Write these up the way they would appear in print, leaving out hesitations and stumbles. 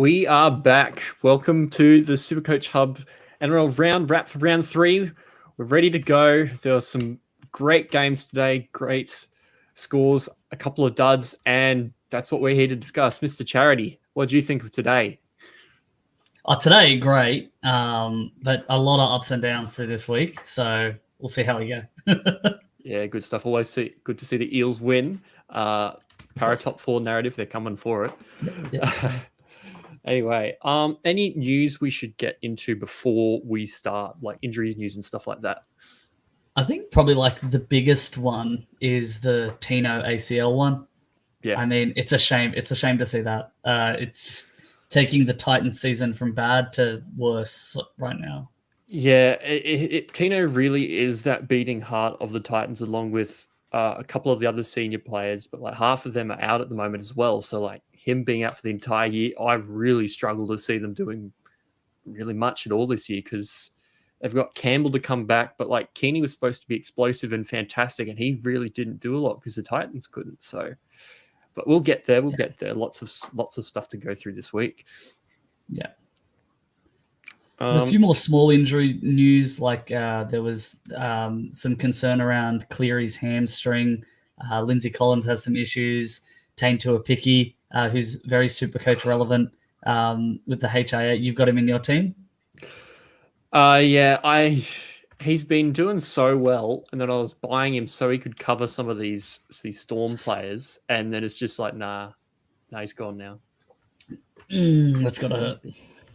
We are back. Welcome to the Supercoach Hub NRL round wrap for round 3. We're ready to go. There are some great games today, great scores, a couple of duds, and that's what we're here to discuss. Mr. Charity, what do you think of today? Today, great, but a lot of ups and downs through this week, so we'll see how we go. Yeah, good stuff. Good to see the Eels win. Para top 4 narrative, they're coming for it. Yep. Anyway, any news we should get into before we start, like injuries news and stuff like that? I think probably like the biggest one is the Tino ACL one. Yeah, I mean, it's a shame. It's a shame to see that. It's taking the Titans season from bad to worse right now. Yeah, Tino really is that beating heart of the Titans, along with a couple of the other senior players, but like half of them are out at the moment as well. So like him being out for the entire year, I really struggle to see them doing really much at all this year because they've got Campbell to come back, but like Keeney was supposed to be explosive and fantastic, and he really didn't do a lot because the Titans couldn't. So, but we'll get there. We'll get there. Lots of stuff to go through this week. Yeah. There's a few more small injury news, like there was some concern around Cleary's hamstring. Lindsay Collins has some issues. Tane Tuapiki, who's very Supercoach relevant with the HIA. You've got him in your team? Yeah, he's been doing so well, and then I was buying him so he could cover some of these Storm players, and then it's just like, nah, he's gone now. That's gotta hurt.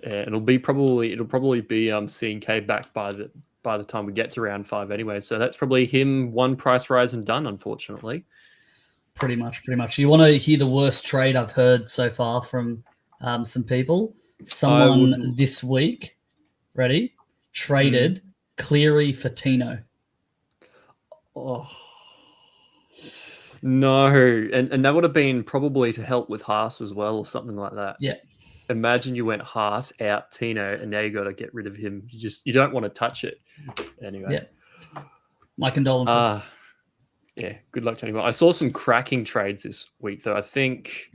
Yeah, it'll probably be seeing K back by the time we get to round 5 anyway. So that's probably him one price rise and done, unfortunately. Pretty much. You want to hear the worst trade I've heard so far from some people? Someone this week, ready? Traded Cleary for Tino. Oh no, and that would have been probably to help with Haas as well or something like that. Yeah. Imagine you went Haas out Tino, and now you got to get rid of him. You don't want to touch it anyway. Yeah. My condolences. Yeah, good luck to anyone. I saw some cracking trades this week, though. I think,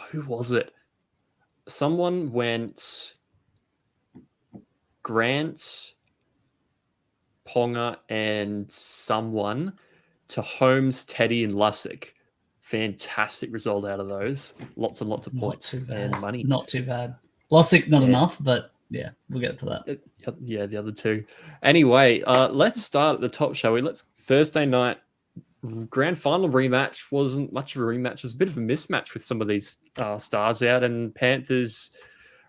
who was it? Someone went Grant, Ponga, and someone to Holmes, Teddy, and Lussick. Fantastic result out of those. Lots and lots of points and money. Not too bad. Lussick, not enough, but yeah, we'll get to that. Yeah, the other two. Anyway, let's start at the top, shall we? Thursday night grand final rematch wasn't much of a rematch. It was a bit of a mismatch with some of these stars out, and Panthers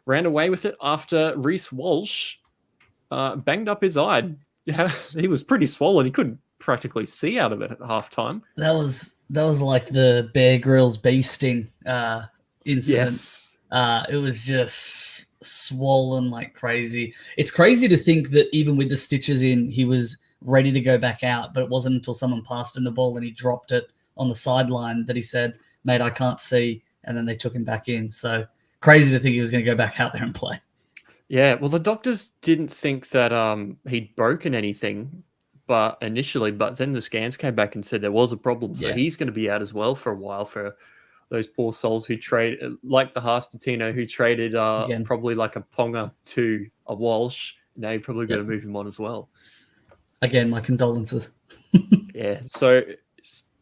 ran away with it after Reece Walsh banged up his eye. Yeah, he was pretty swollen. He couldn't practically see out of it at halftime. That was like the Bear Grylls bee sting incident. Yes. It was just swollen like crazy. It's crazy to think that even with the stitches in, he was ready to go back out, but it wasn't until someone passed him the ball and he dropped it on the sideline that he said, "Mate, I can't see," and then they took him back in. So crazy to think he was going to go back out there and play. Yeah, well, the doctors didn't think that he'd broken anything initially, but then the scans came back and said there was a problem. So he's going to be out as well for a while for those poor souls who traded, like the Haas-Tino, who traded probably like a Ponga to a Walsh. Now you're probably going to move him on as well. Again, my condolences. Yeah, so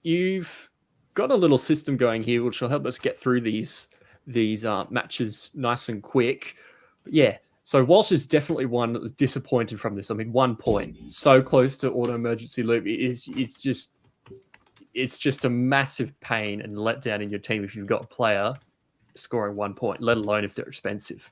you've got a little system going here, which will help us get through these matches nice and quick. But yeah, so Walsh is definitely one that was disappointed from this. I mean, 1 point, so close to auto emergency loop. It's just a massive pain and letdown in your team if you've got a player scoring 1 point, let alone if they're expensive.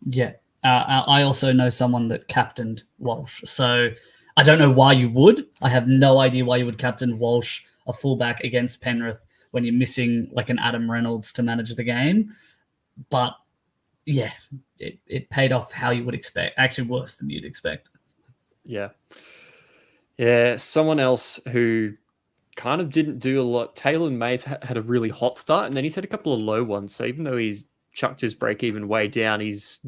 Yeah. I also know someone that captained Walsh. So I don't know why you would. I have no idea why you would captain Walsh, a fullback, against Penrith when you're missing like an Adam Reynolds to manage the game. But yeah, it paid off how you would expect. Actually, worse than you'd expect. Yeah. Yeah. Someone else who kind of didn't do a lot. Taylor Mays had a really hot start, and then he's had a couple of low ones. So even though he's chucked his break-even way down, he's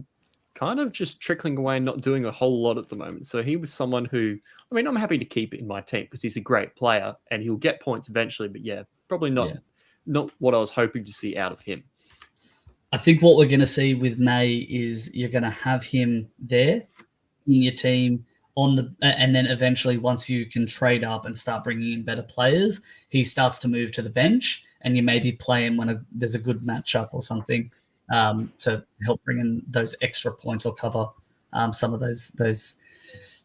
kind of just trickling away and not doing a whole lot at the moment. So he was someone who, I mean, I'm happy to keep it in my team because he's a great player and he'll get points eventually. But yeah, probably not what I was hoping to see out of him. I think what we're going to see with May is you're going to have him there in your team and then eventually once you can trade up and start bringing in better players, he starts to move to the bench, and you maybe play him when there's a good matchup or something to help bring in those extra points or cover some of those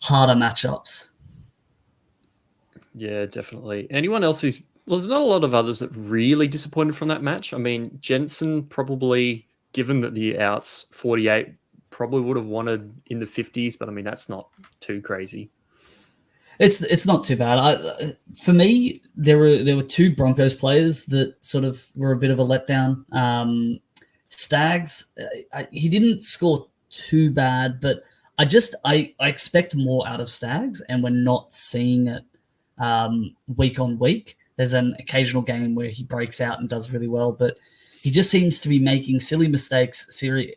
harder matchups. Yeah, definitely. Anyone else who's there's not a lot of others that really disappointed from that match. I mean, Jensen probably, given that the outs 48, probably would have wanted in the 50s, but I mean that's not too crazy. It's not too bad. For me, there were two Broncos players that sort of were a bit of a letdown. Staggs, he didn't score too bad, but I expect more out of Staggs, and we're not seeing it week on week. There's an occasional game where he breaks out and does really well, but he just seems to be making silly mistakes,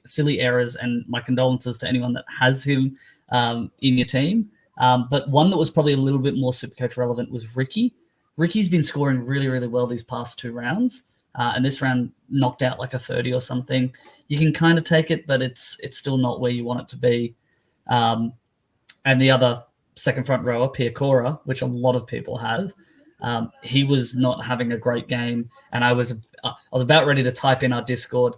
silly errors, and my condolences to anyone that has him in your team. But one that was probably a little bit more Supercoach relevant was Ricky. Ricky's been scoring really, really well these past 2 rounds, and this round knocked out like a 30 or something. You can kind of take it, but it's still not where you want it to be. And the other second front rower, Piacora, which a lot of people have, he was not having a great game, and I was about ready to type in our Discord,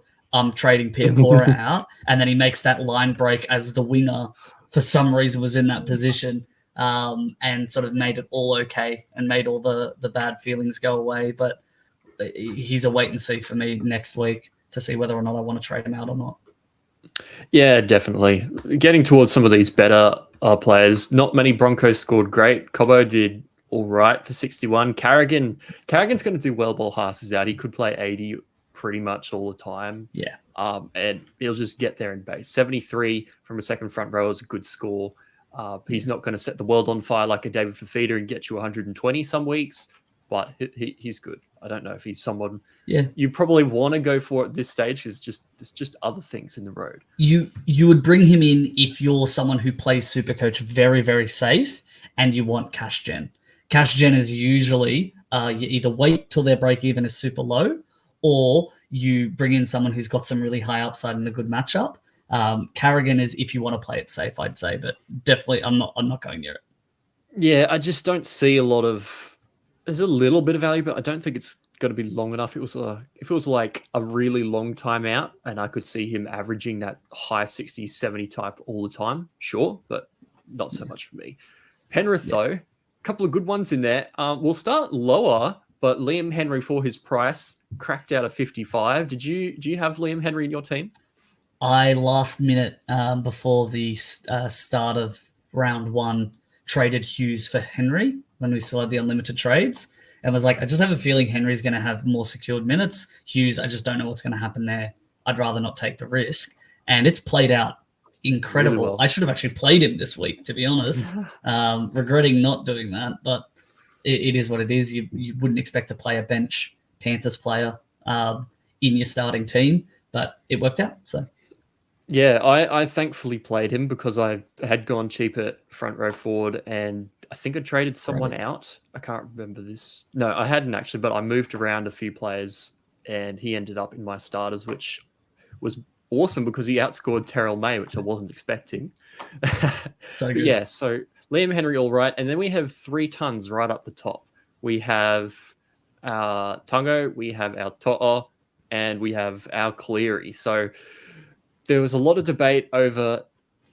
trading Piacora out, and then he makes that line break as the winger for some reason was in that position, and sort of made it all okay and made all the bad feelings go away. But he's a wait and see for me next week to see whether or not I want to trade him out or not. Yeah, definitely. Getting towards some of these better players. Not many Broncos scored great. Cobbo did all right for 61. Carrigan's going to do well while Haas is out. He could play 80 pretty much all the time. Yeah. And he'll just get there in base. 73 from a second front row is a good score. He's not going to set the world on fire like a David Fafita and get you 120 some weeks, but he's good. I don't know if he's someone you probably want to go for at this stage. There's just other things in the road. You would bring him in if you're someone who plays Supercoach very, very safe and you want cash gen. Cash gen is usually you either wait till their break even is super low, or you bring in someone who's got some really high upside and a good matchup. Carrigan is if you want to play it safe, I'd say, but definitely I'm not going near it. Yeah, I just don't see a lot of. There's a little bit of value, but I don't think it's going to be long enough. If it was like a really long time out, and I could see him averaging that high 60s, 70 type all the time, sure, but not so much for me. Penrith though, a couple of good ones in there. We'll start lower. But Liam Henry, for his price, cracked out a 55. Do you have Liam Henry in your team? I last minute before the start of round 1 traded Hughes for Henry when we still had the unlimited trades, and was like, I just have a feeling Henry's going to have more secured minutes. Hughes, I just don't know what's going to happen there. I'd rather not take the risk, and it's played out incredible. Really well. I should have actually played him this week, to be honest. Regretting not doing that, but it is what it is. You wouldn't expect to play a bench Panthers player in your starting team, but it worked out. So, yeah, I thankfully played him because I had gone cheap at front row forward, and I think I traded someone out. I can't remember this. No, I hadn't actually, but I moved around a few players, and he ended up in my starters, which was awesome because he outscored Terrell May, which I wasn't expecting. So good. Yeah, so Liam Henry, all right. And then we have 3 tons right up the top. We have our Tungo, we have our To'o, and we have our Cleary. So there was a lot of debate over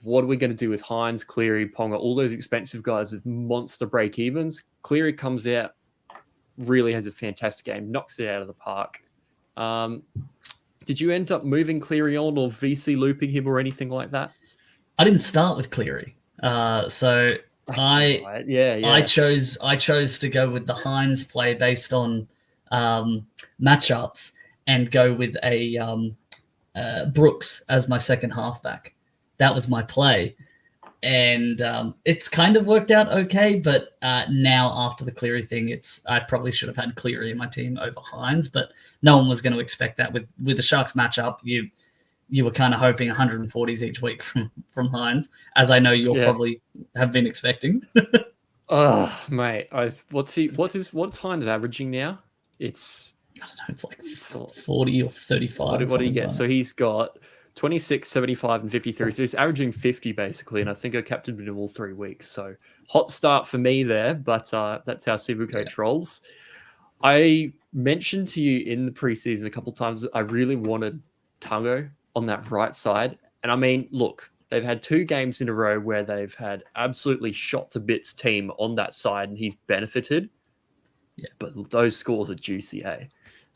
what are we going to do with Hines, Cleary, Ponga, all those expensive guys with monster break-evens. Cleary comes out, really has a fantastic game, knocks it out of the park. Did you end up moving Cleary on or VC looping him or anything like that? I didn't start with Cleary. So I chose to go with the Hines play based on matchups and go with a Brooks as my second halfback. That was my play, and it's kind of worked out okay. But now after the Cleary thing, I probably should have had Cleary in my team over Hines, but no one was going to expect that with the Sharks matchup. You were kind of hoping 140s each week from Hines, as I know you'll probably have been expecting. Oh, mate, what's Hines averaging now? It's I don't know, it's like 40 or 35. What do you get? Like So he's got 26, 75, and 53. So he's averaging 50 basically. And I think I captained him all 3 weeks. So hot start for me there, but that's how Supercoach rolls. I mentioned to you in the preseason a couple of times that I really wanted Tango on that right side. And I mean, look, they've had 2 games in a row where they've had absolutely shot to bits team on that side and he's benefited. Yeah. But those scores are juicy, eh?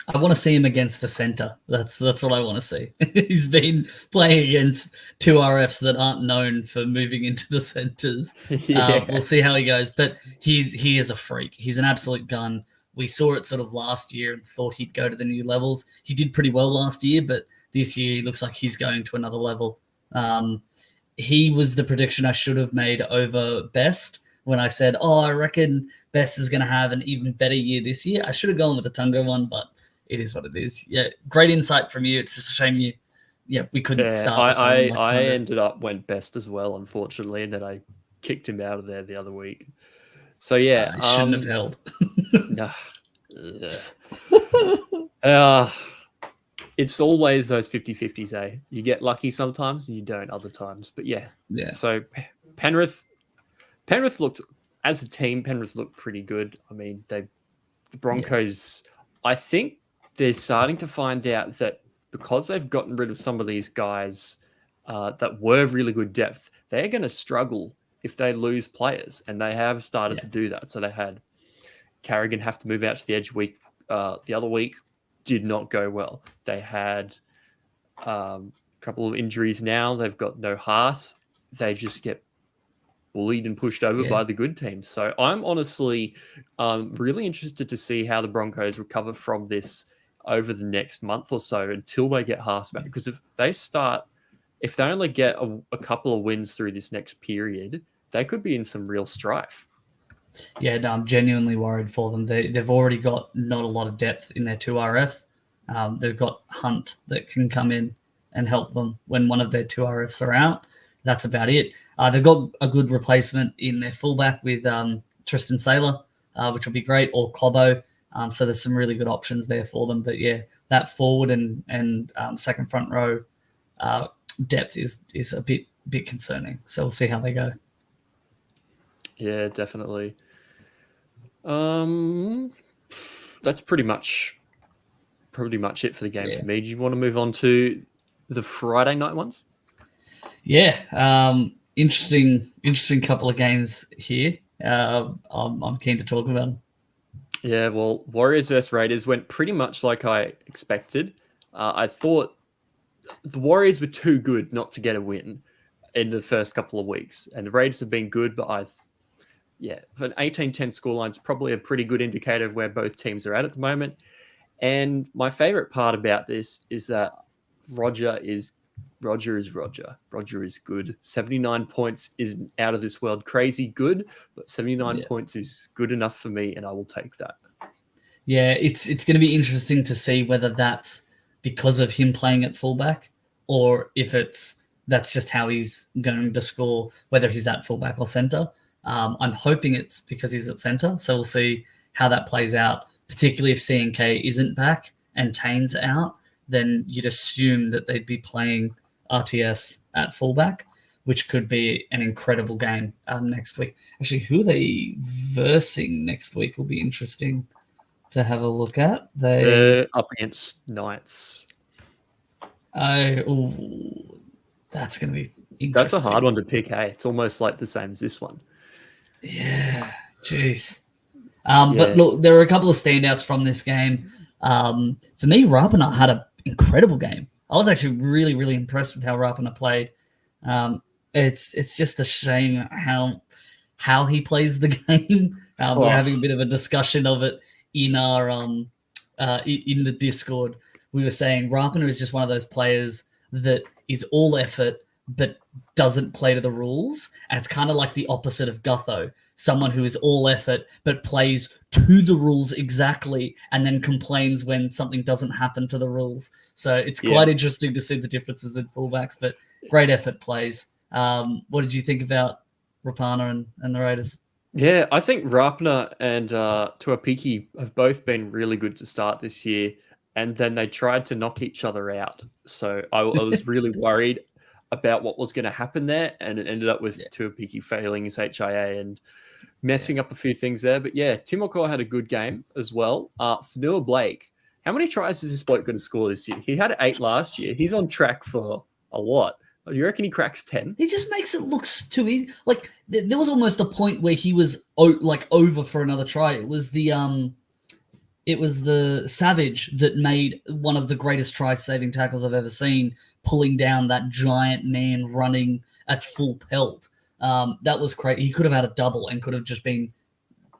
I want to see him against a center. That's what I want to see. He's been playing against 2 RFs that aren't known for moving into the centers. Yeah. We'll see how he goes. But he is a freak. He's an absolute gun. We saw it sort of last year and thought he'd go to the new levels. He did pretty well last year, but this year he looks like he's going to another level. He was the prediction I should have made over Best when I said, I reckon Best is going to have an even better year this year. I should have gone with the Tungo one, but it is what it is. Yeah, great insight from you. It's just a shame we couldn't start. I ended up went Best as well, unfortunately, and then I kicked him out of there the other week. So yeah, shouldn't have held. It's always those 50-50s, eh? You get lucky sometimes and you don't other times. But yeah. So Penrith looked, as a team, Penrith looked pretty good. I mean, the Broncos, I think they're starting to find out that because they've gotten rid of some of these guys that were really good depth, they're going to struggle if they lose players, and they have started to do that. So they had Carrigan have to move out to the edge week. The other week did not go well. They had a couple of injuries now. They've got no Haas. They just get bullied and pushed over by the good teams. So I'm honestly really interested to see how the Broncos recover from this over the next month or so until they get Haas back. Because if they only get a couple of wins through this next period, they could be in some real strife. Yeah, no, I'm genuinely worried for them. They've already got not a lot of depth in their 2RF. They've got Hunt that can come in and help them when one of their 2RFs are out. That's about it. They've got a good replacement in their fullback with Tristan Saylor, which will be great, or Cobbo. So there's some really good options there for them. But yeah, that forward and second front row depth is a bit concerning. So we'll see how they go. Yeah, definitely. That's pretty much it for the game for me. Do you want to move on to the Friday night ones? Yeah, interesting couple of games here. I'm keen to talk about them. Yeah, well, Warriors versus Raiders went pretty much like I expected. I thought the Warriors were too good not to get a win in the first couple of weeks, and the Raiders have been good, but for an 18-10 scoreline is probably a pretty good indicator of where both teams are at the moment. And my favorite part about this is that Roger is Roger. Roger is good. 79 points isn't out of this world crazy good, but 79 points is good enough for me, and I will take that. Yeah, it's going to be interesting to see whether that's because of him playing at fullback or if that's just how he's going to score, whether he's at fullback or center. I'm hoping it's because he's at center, so we'll see how that plays out, particularly if CNK isn't back and Tane's out, then you'd assume that they'd be playing RTS at fullback, which could be an incredible game next week. Actually, who are they versing next week will be interesting to have a look at. They're up against Knights. Oh, that's going to be interesting. That's a hard one to pick, hey? It's almost like the same as this one. Yeah, jeez. But look, there were a couple of standouts from this game. For me, Rapana had an incredible game. I was actually really, really impressed with how Rapana played. It's just a shame how he plays the game. We're having a bit of a discussion of it in our in the Discord. We were saying Rapana is just one of those players that is all effort but doesn't play to the rules. And it's kind of like the opposite of Gutho, someone who is all effort but plays to the rules exactly and then complains when something doesn't happen to the rules. So it's quite interesting to see the differences in fullbacks, but great effort plays. What did you think about Rapana and the Raiders? Yeah, I think Rapner and Tuapiki have both been really good to start this year, and then they tried to knock each other out. So I was really worried about what was going to happen there, and it ended up with Yeah, Tuapiki failing his HIA and yeah. messing up a few things there. But yeah, Timoko had a good game as well. Fanua Blake, how many tries is this bloke going to score this year? He had 8 last year. He's on track for a lot. Do you reckon he cracks 10? He just makes it look too easy. Like there was almost a point where he was like over for another try. It was the Savage that made one of the greatest try-saving tackles I've ever seen, pulling down that giant man running at full pelt. That was crazy. He could have had a double and could have just been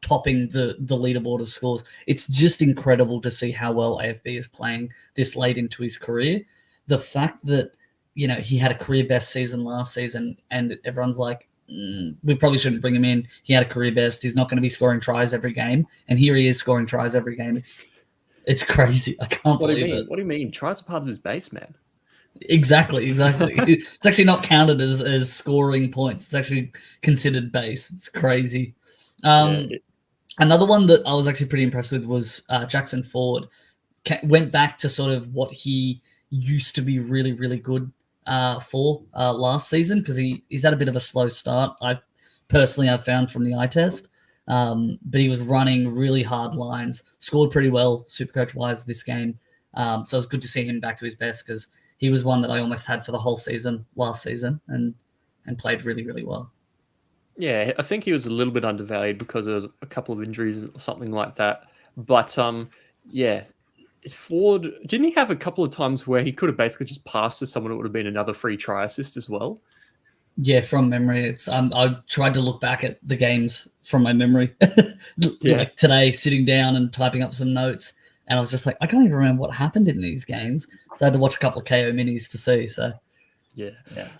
topping the leaderboard of scores. It's just incredible to see how well AFB is playing this late into his career. The fact that he had a career best season last season, and everyone's like, we probably shouldn't bring him in. He had a career best. He's not going to be scoring tries every game, and here he is scoring tries every game. It's crazy. I can't believe it. What do you mean? Tries are part of his base, man. Exactly. It's actually not counted as scoring points. It's actually considered base. It's crazy. Another one that I was actually pretty impressed with was Jackson Ford. Went back to sort of what he used to be really, really good for last season, because he's had a bit of a slow start. I've found from the eye test, but he was running really hard lines, scored pretty well Supercoach wise this game. So it was good to see him back to his best, because he was one that I almost had for the whole season last season, and played really, really well. Yeah, I think he was a little bit undervalued because there was a couple of injuries or something like that. But yeah, Ford, didn't he have a couple of times where he could have basically just passed to someone? It would have been another free try assist as well. Yeah, from memory, it's I tried to look back at the games from my memory, like today, sitting down and typing up some notes, and I was just like, I can't even remember what happened in these games, so I had to watch a couple of KO minis to see. So yeah.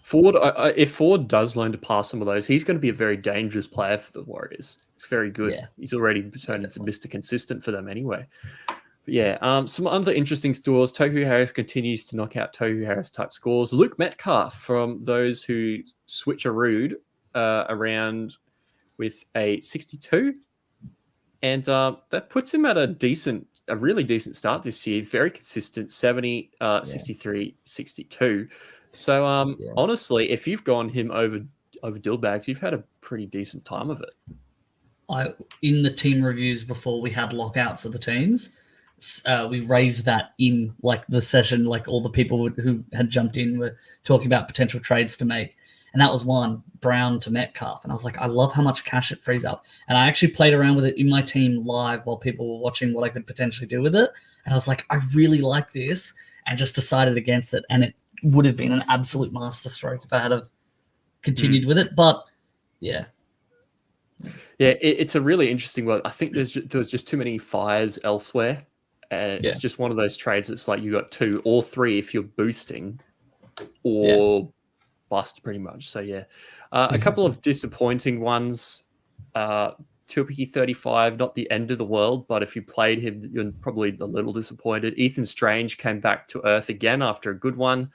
Ford, if Ford does learn to pass some of those, he's going to be a very dangerous player for the Warriors. It's very good. Yeah. He's already turned into Mr. Consistent for them anyway. But yeah, some other interesting scores. Tohu Harris continues to knock out Tohu Harris type scores. Luke Metcalf, from those who switcherooed around with a 62. And that puts him at a really decent start this year. Very consistent, 70, 63, 62. So honestly, if you've gone him over Dillbags, you've had a pretty decent time of it. In the team reviews before we had lockouts of the teams, we raised that in like the session, like all the people who had jumped in were talking about potential trades to make. And that was one, Brown to Metcalf. And I was like, I love how much cash it frees up. And I actually played around with it in my team live while people were watching what I could potentially do with it. And I was like, I really like this, and just decided against it. And it would have been an absolute masterstroke if I had continued with it. But yeah. Yeah, it's a really interesting one. I think there's just too many fires elsewhere. It's just one of those trades that's like you got 2 or 3 if you're boosting, or bust pretty much. So yeah, a couple of disappointing ones. Tuapiki 35, not the end of the world, but if you played him, you're probably a little disappointed. Ethan Strange came back to earth again after a good one.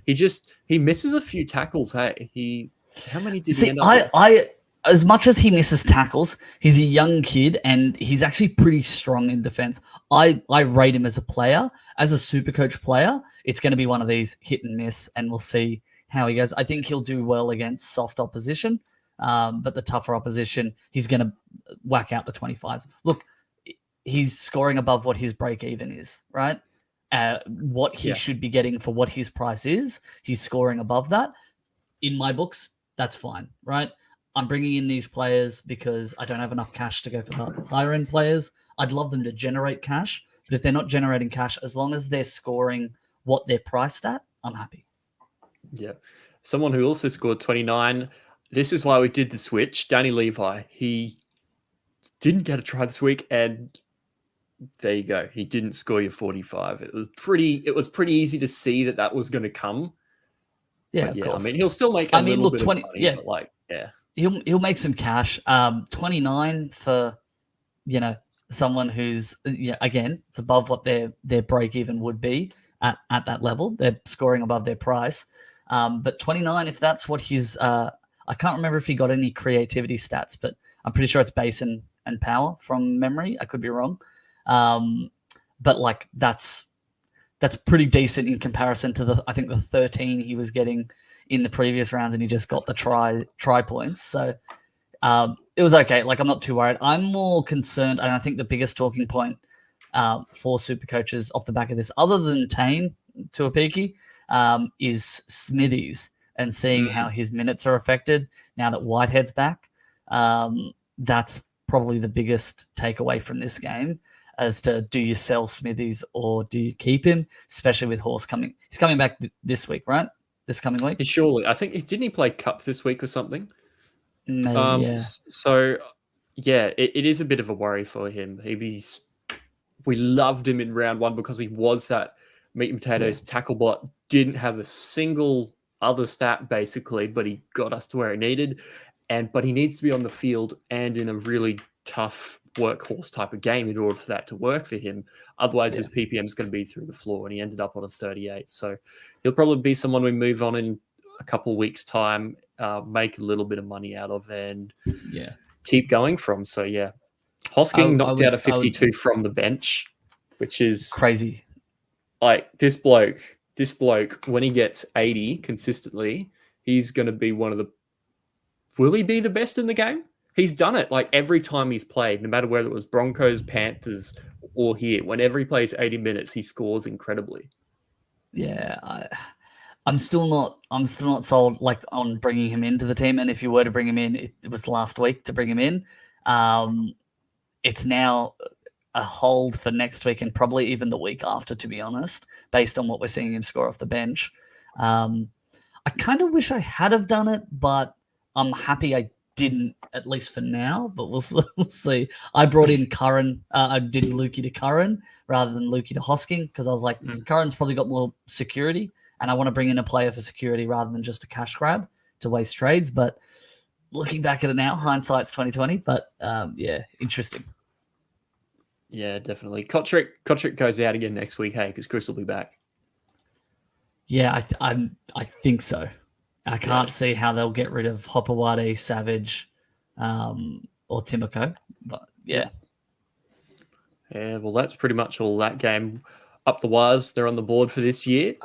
He misses a few tackles. Hey, how many did he end up with? As much as he misses tackles, he's a young kid and he's actually pretty strong in defense. I rate him as a player. As a Supercoach player, it's going to be one of these hit and miss, and we'll see how he goes. I think he'll do well against soft opposition, but the tougher opposition, he's going to whack out the 25s. Look, he's scoring above what his break even is, right? What he should be getting for what his price is, he's scoring above that. In my books, that's fine, right? I'm bringing in these players because I don't have enough cash to go for the higher end players. I'd love them to generate cash, but if they're not generating cash, as long as they're scoring what they're priced at, I'm happy. Yeah. Someone who also scored 29. This is why we did the switch. Danny Levi. He didn't get a try this week, and there you go. He didn't score your 45. It was pretty easy to see that was going to come. Yeah, of course. I mean, he'll still make a little bit of money, but like, yeah. He'll make some cash. 29 for, someone who's, again, it's above what their break even would be at that level. They're scoring above their price. But 29, if that's what his, I I can't remember if he got any creativity stats, but I'm pretty sure it's base and power from memory. I could be wrong. But like that's pretty decent in comparison to I think the 13 he was getting in the previous rounds, and he just got the try points. So it was okay. Like, I'm not too worried. I'm more concerned, and I think the biggest talking point for super coaches off the back of this, other than Tane Tuapiki, is Smithies, and seeing how his minutes are affected now that Whitehead's back. That's probably the biggest takeaway from this game, as to, do you sell Smithies or do you keep him, especially with Horse coming. He's coming back this week, right? This coming week? Surely. I think, didn't he play Cup this week or something? Maybe, yeah. So, yeah, it is a bit of a worry for him. We loved him in round one because he was that meat and potatoes tackle bot, didn't have a single other stat basically, but he got us to where he needed. But he needs to be on the field and in a really tough workhorse type of game in order for that to work for him. Otherwise, his PPM is going to be through the floor, and he ended up on a 38. So he'll probably be someone we move on in a couple of weeks' time, make a little bit of money out of, and keep going from. So, yeah. Hosking knocked out a 52 from the bench, which is crazy. Like, this bloke, when he gets 80 consistently, he's going to be will he be the best in the game? He's done it like every time he's played, no matter whether it was Broncos, Panthers, or here. Whenever he plays 80 minutes, he scores incredibly. Yeah, I'm still not sold like on bringing him into the team. And if you were to bring him in, it was last week to bring him in. It's now a hold for next week and probably even the week after, to be honest, based on what we're seeing him score off the bench. I kind of wish I had have done it, but I'm happy I didn't, at least for now, but we'll see. I brought in Curran. I did Lukey to Curran rather than Lukey to Hosking, because I was like, Curran's probably got more security, and I want to bring in a player for security rather than just a cash grab to waste trades. But looking back at it now, hindsight's 2020. But interesting. Yeah, definitely. Kotrick goes out again next week, hey, because Chris will be back. Yeah, I think so. I can't see how they'll get rid of Hopewade, Savage, or Timoko. But yeah. Yeah, well, that's pretty much all that game. Up the wires, they're on the board for this year.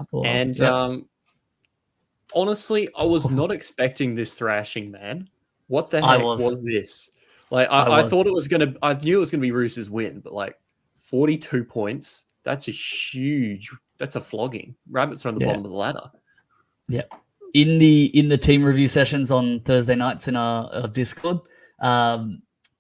Honestly, I was not expecting this thrashing, man. What the heck was this? Like, I thought it was I knew it was gonna be Roosters win, but like 42 points, that's a flogging. Rabbits are on the bottom of the ladder. Yeah. In the team review sessions on Thursday nights in our Discord,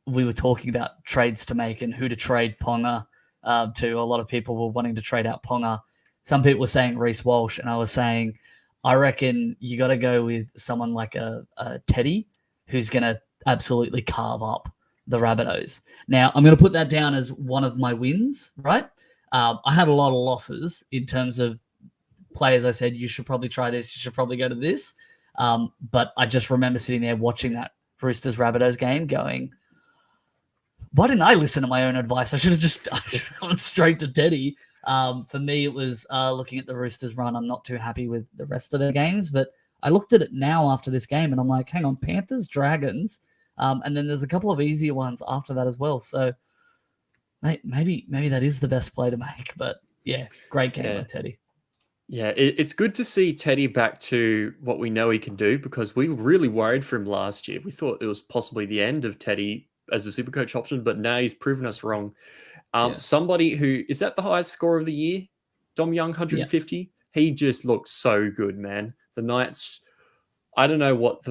we were talking about trades to make and who to trade Ponga to. A lot of people were wanting to trade out Ponga. Some people were saying Reece Walsh, and I was saying, I reckon you got to go with someone like a Teddy, who's going to absolutely carve up the Rabbitohs. Now, I'm going to put that down as one of my wins, right? I had a lot of losses in terms of players. I said, you should probably try this, you should probably go to this. But I just remember sitting there watching that Roosters Rabbitohs game going, why didn't I listen to my own advice? I should have gone straight to Teddy. For me, it was looking at the Roosters run. I'm not too happy with the rest of their games, but I looked at it now after this game and I'm like, hang on, Panthers, Dragons, and then there's a couple of easier ones after that as well. So maybe that is the best play to make. But yeah, great game by Teddy. Yeah, it's good to see Teddy back to what we know he can do, because we were really worried for him last year. We thought it was possibly the end of Teddy as a Supercoach option, but now he's proven us wrong. Somebody who is at the highest score of the year, Dom Young, 150. Yeah. He just looked so good, man. The Knights, I don't know what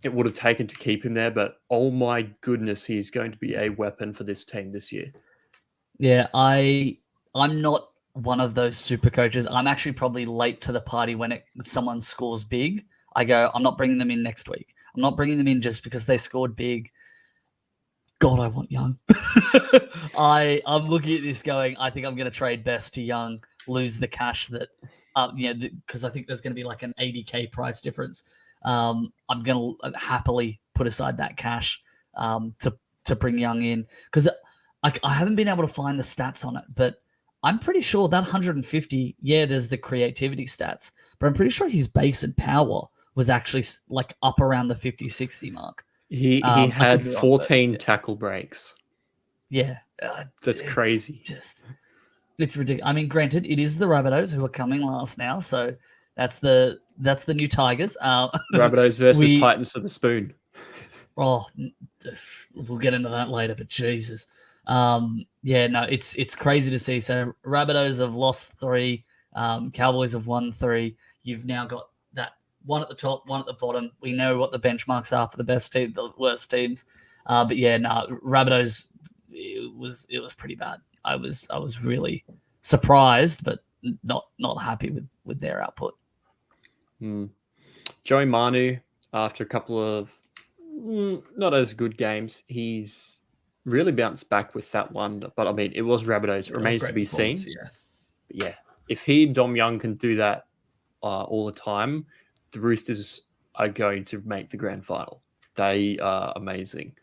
it would have taken to keep him there, but oh my goodness, he's going to be a weapon for this team this year. Yeah, I'm not one of those super coaches. I'm actually probably late to the party when someone scores big. I go, I'm not bringing them in next week. I'm not bringing them in just because they scored big. God, I want Young. I'm looking at this going, I think I'm going to trade Best to Young, lose the cash that, because I think there's going to be like an 80K price difference. I'm going to happily put aside that cash to bring Young in, because I haven't been able to find the stats on it, but I'm pretty sure that 150, there's the creativity stats, but I'm pretty sure his base and power was actually like up around the 50-60 mark. He I had could be wrong, 14 but tackle breaks. yeah, That's crazy. It's ridiculous. I mean, granted, it is the Rabbitohs who are coming last now, so that's the new Tigers. Rabbitohs versus Titans for the spoon. Oh, we'll get into that later, but Jesus. Yeah, no, it's crazy to see. So Rabbitohs have lost 3, Cowboys have won 3. You've now got that one at the top, one at the bottom. We know what the benchmarks are for the best team, the worst teams. But yeah, no, Rabbitohs, it was pretty bad. I was really surprised, but not happy with their output. Joey Manu, after a couple of not as good games, he's really bounced back with that one. But I mean, it was Rabbitohs. It remains to be seen. Yeah. But yeah, if he and Dom Young can do that all the time, the Roosters are going to make the grand final. They are amazing.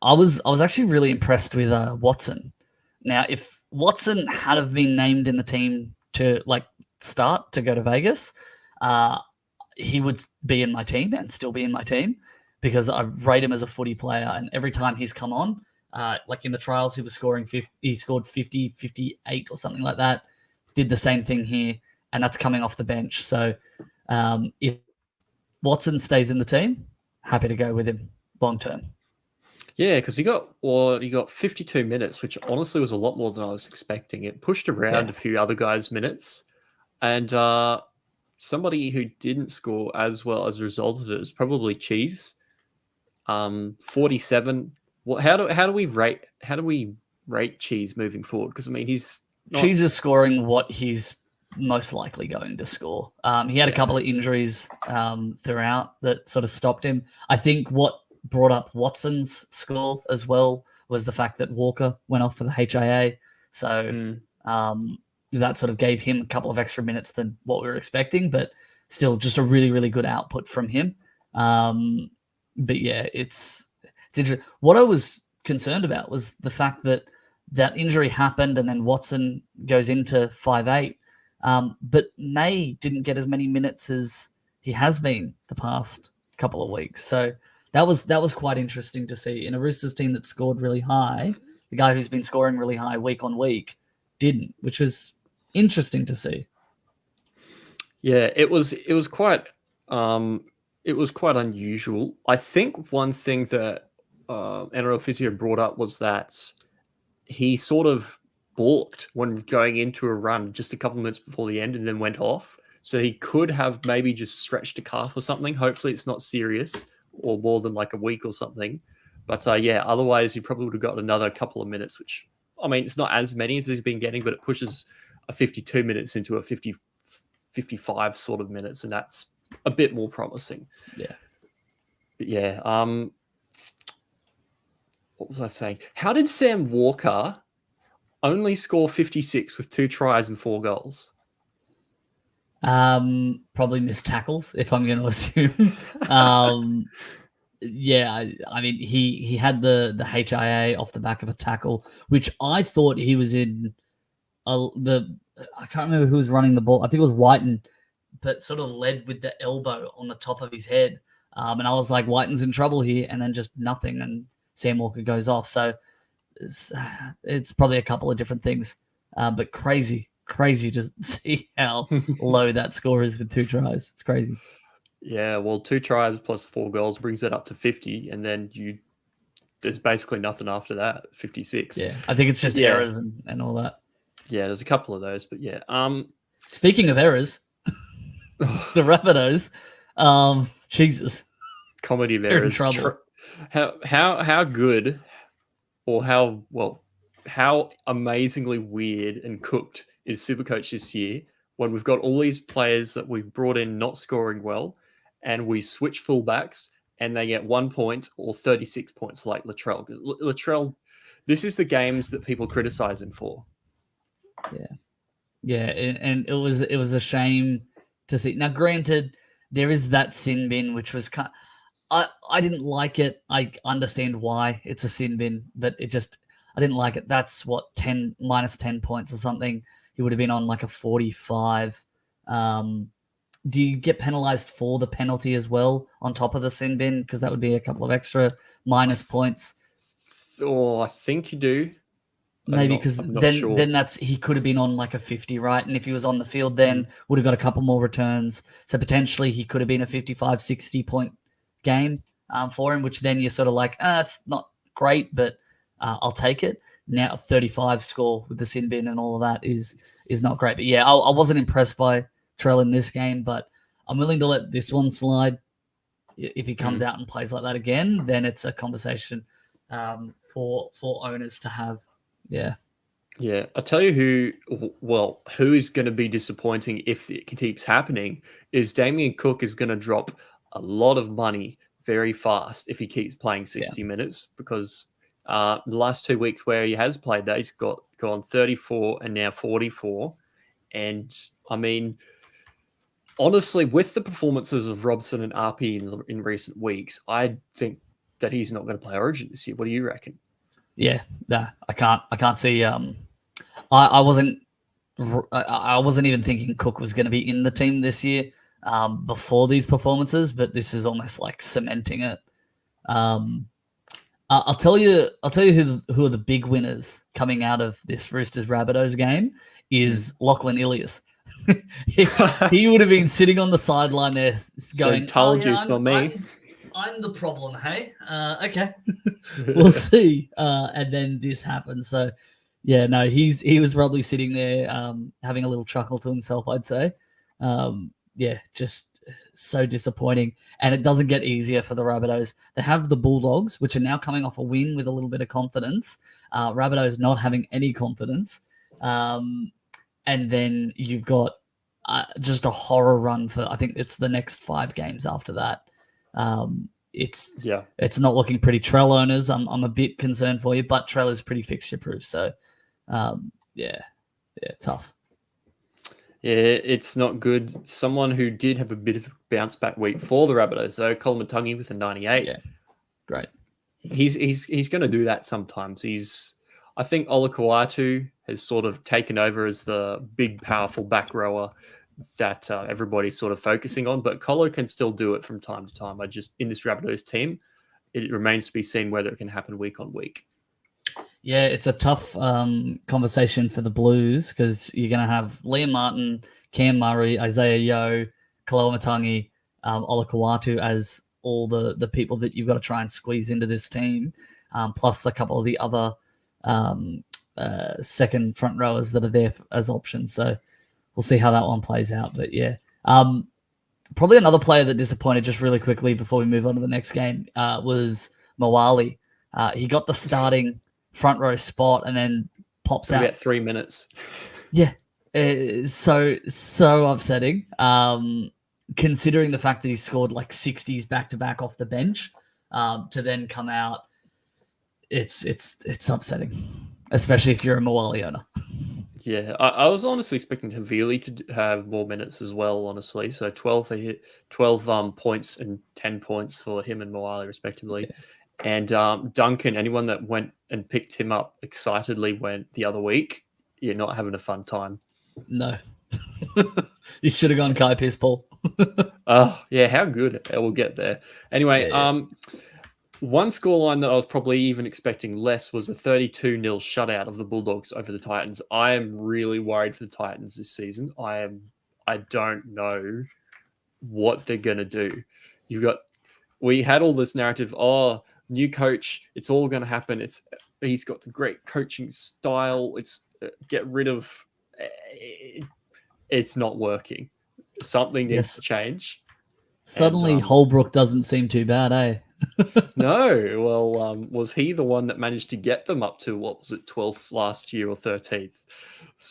I was actually really impressed with Watson. Now, if Watson had have been named in the team to start to go to Vegas, he would be in my team and still be in my team because I rate him as a footy player. And every time he's come on, like in the trials, he was scoring 50, he scored 50, 58 or something like that. Did the same thing here, and that's coming off the bench. So if Watson stays in the team, happy to go with him long term. Yeah, because he got 52 minutes, which honestly was a lot more than I was expecting. It pushed around a few other guys' minutes, and somebody who didn't score as well as a result of it was probably Cheese. 47. How do we rate Cheese moving forward? Because I mean, Cheese is scoring what he's most likely going to score. He had a couple of injuries throughout that sort of stopped him. I think what brought up Watson's score as well was the fact that Walker went off for the HIA. So that sort of gave him a couple of extra minutes than what we were expecting, but still just a really, really good output from him. But yeah, it's interesting. What I was concerned about was the fact that injury happened and then Watson goes into 5'8". But May didn't get as many minutes as he has been the past couple of weeks. So that was quite interesting to see. In a Roosters team that scored really high, the guy who's been scoring really high week on week didn't, which was interesting to see. Yeah, it was quite unusual. I think one thing that NRL Physio brought up was that he sort of balked when going into a run just a couple of minutes before the end and then went off. So he could have maybe just stretched a calf or something. Hopefully it's not serious or more than like a week or something. But yeah, otherwise he probably would have got another couple of minutes, which, I mean, it's not as many as he's been getting, but it pushes a 52 minutes into a 55 sort of minutes, and that's a bit more promising. Yeah. But yeah, what was I saying? How did Sam Walker only score 56 with 2 tries and 4 goals? Probably missed tackles, if I'm going to assume. Yeah, I mean, he had the HIA off the back of a tackle, which I thought he was in. I can't remember who was running the ball. I think it was Whiten, but sort of led with the elbow on the top of his head. And I was like, Whiten's in trouble here, and then just nothing, and Sam Walker goes off. So it's probably a couple of different things, but crazy to see how low that score is with 2 tries. It's crazy. Yeah, well, 2 tries plus 4 goals brings it up to 50, and then there's basically nothing after that, 56. Yeah, I think it's just errors and all that. Yeah, there's a couple of those, but yeah. Speaking of errors, the Rabbitohs, Jesus, comedy of errors. How good, or how amazingly weird and cooked is Supercoach this year when we've got all these players that we've brought in not scoring well, and we switch fullbacks and they get 1 point or 36 points like Latrell. Latrell, this is the games that people criticize him for. Yeah, and it was a shame to see. Now, granted, there is that sin bin, which was I didn't like it. I understand why it's a sin bin, but I didn't like it. That's what minus 10 points or something. He would have been on like a 45. do you get penalized for the penalty as well on top of the sin bin? Because that would be a couple of extra minus points. Oh, I think you do. Maybe because I'm not sure. then that's he could have been on like a 50, right? And if he was on the field, then would have got a couple more returns. So potentially he could have been a 55, 60 point game for him, which then you're sort of like, it's not great, but I'll take it. Now a 35 score with the sin bin and all of that is not great. But yeah, I wasn't impressed by Trell in this game, but I'm willing to let this one slide. If he comes out and plays like that again, then it's a conversation for owners to have. Yeah. Yeah. I'll tell you who is going to be disappointing if it keeps happening is Damien Cook is going to drop a lot of money very fast if he keeps playing 60 minutes because the last 2 weeks where he has played that, he's gone 34 and now 44. And I mean, honestly, with the performances of Robson and RP in recent weeks, I think that he's not going to play Origin this year. What do you reckon? Yeah, no, I can't see. I wasn't even thinking Cook was going to be in the team this year before these performances, but this is almost like cementing it. I'll tell you who are the big winners coming out of this Roosters Rabbitohs game is Lachlan Ilias. he would have been sitting on the sideline there going, told you it's not me. I'm the problem, hey? Okay. We'll see. And then this happened. So, yeah, no, he was probably sitting there having a little chuckle to himself, I'd say. Yeah, just so disappointing. And it doesn't get easier for the Rabbitohs. They have the Bulldogs, which are now coming off a win with a little bit of confidence. Rabbitohs not having any confidence. And then you've got just a horror run for, I think it's the next 5 games after that. It's not looking pretty. Trell owners, I'm a bit concerned for you, but Trell is pretty fixture proof. So, tough. Yeah, it's not good. Someone who did have a bit of a bounce back week for the Rabbitohs, so Colin Matungi with a 98. Yeah, great. He's going to do that sometimes. I think Olakau'atu has sort of taken over as the big, powerful back rower that everybody's sort of focusing on, but Colo can still do it from time to time. In this Rabbitohs team, it remains to be seen whether it can happen week on week. Yeah, it's a tough conversation for the Blues because you're going to have Liam Martin, Cam Murray, Isaiah Yeo, Kaloa Matangi, Olakau'atu as all the people that you've got to try and squeeze into this team, plus a couple of the other second front rowers that are there as options. So we'll see how that one plays out. But yeah, probably another player that disappointed just really quickly before we move on to the next game was Mawali. He got the starting front row spot and then pops out. About 3 minutes. Yeah. So upsetting. Considering the fact that he scored like 60s back to back off the bench to then come out, it's upsetting, especially if you're a Mawali owner. Yeah, I was honestly expecting Havili to have more minutes as well, honestly. So 12 points and 10 points for him and Mawali, respectively. Yeah. And Duncan, anyone that went and picked him up excitedly went the other week, you're not having a fun time. No. You should have gone Kai Piss-Paul. Oh, yeah, how good. We'll get there. Anyway, one scoreline that I was probably even expecting less was a 32-0 shutout of the Bulldogs over the Titans. I am really worried for the Titans this season. I don't know what they're going to do. We had all this narrative, new coach, it's all going to happen. He's got the great coaching style. Get rid of it's not working. Something needs to change. Suddenly, Holbrook doesn't seem too bad, eh? No. Well, was he the one that managed to get them up to, what was it, 12th last year or 13th?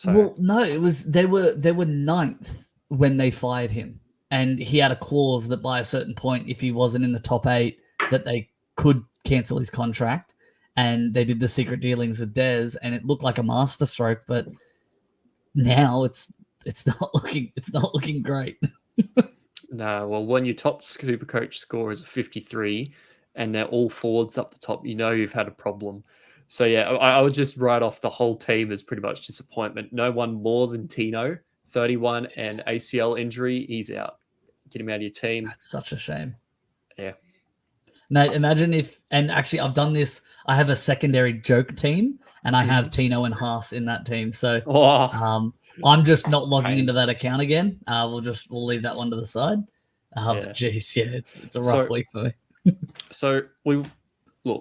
Well, no, it was they were 9th when they fired him, and he had a clause that by a certain point, if he wasn't in the top 8, that they could cancel his contract. And they did the secret dealings with Dez, and it looked like a masterstroke, but now it's not looking great. No, well, when your top super coach score is a 53 and they're all forwards up the top, you've had a problem. So, yeah, I would just write off the whole team as pretty much disappointment. No one more than Tino, 31 and ACL injury, he's out. get him out of your team. That's such a shame. Yeah. No, imagine if, and actually I've done this. I have a secondary joke team, and I have Tino and Haas in that team. So I'm just not logging into that account again. We'll leave that one to the side. But geez, yeah, it's a rough week for me. So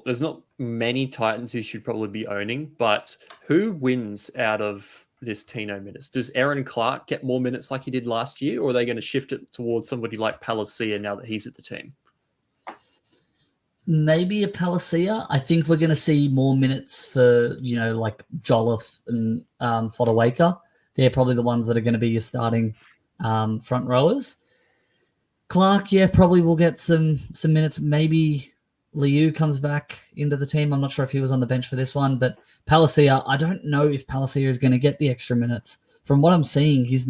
there's not many Titans who should probably be owning, but who wins out of this Tino minutes? Does Aaron Clark get more minutes like he did last year, or are they going to shift it towards somebody like Palacia now that he's at the team? Maybe a Palacia. I think we're going to see more minutes for, like Jolliffe and Fodawaker. They're probably the ones that are going to be your starting front rowers. Clark, probably will get some minutes. Maybe Liu comes back into the team. I'm not sure if he was on the bench for this one, but Palacia, I don't know if Palacia is going to get the extra minutes. From what I'm seeing, he's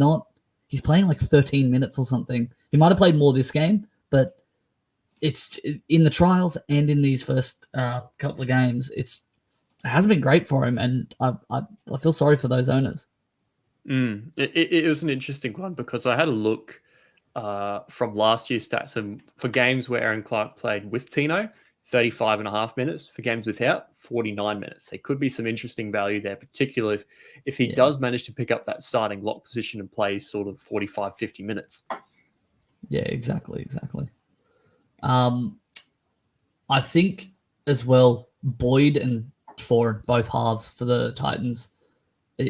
playing like 13 minutes or something. He might have played more this game, but it's in the trials and in these first couple of games. It hasn't been great for him, and I feel sorry for those owners. It was an interesting one because I had a look from last year's stats, and for games where Aaron Clark played with Tino, 35.5 minutes. For games without, 49 minutes. There could be some interesting value there, particularly if he does manage to pick up that starting lock position and play sort of 45, 50 minutes. Yeah, exactly. I think as well, Boyd and Foran, both halves for the Titans.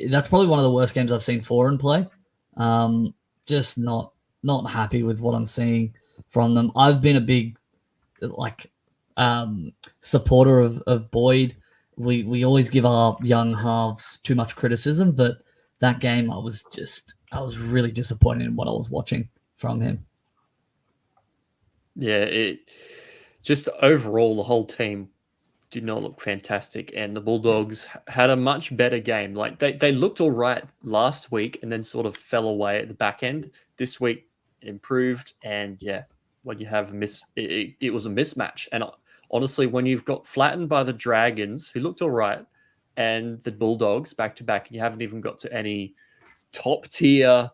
That's probably one of the worst games I've seen Foran play. Just not happy with what I'm seeing from them. I've been a big supporter of Boyd. We always give our young halves too much criticism, but that game I was really disappointed in what I was watching from him. Yeah, just overall, the whole team did not look fantastic, and the Bulldogs had a much better game. Like they looked all right last week, and then sort of fell away at the back end. This week improved, and when you have it was a mismatch. And honestly, when you've got flattened by the Dragons, who looked all right, and the Bulldogs back to back, and you haven't even got to any top tier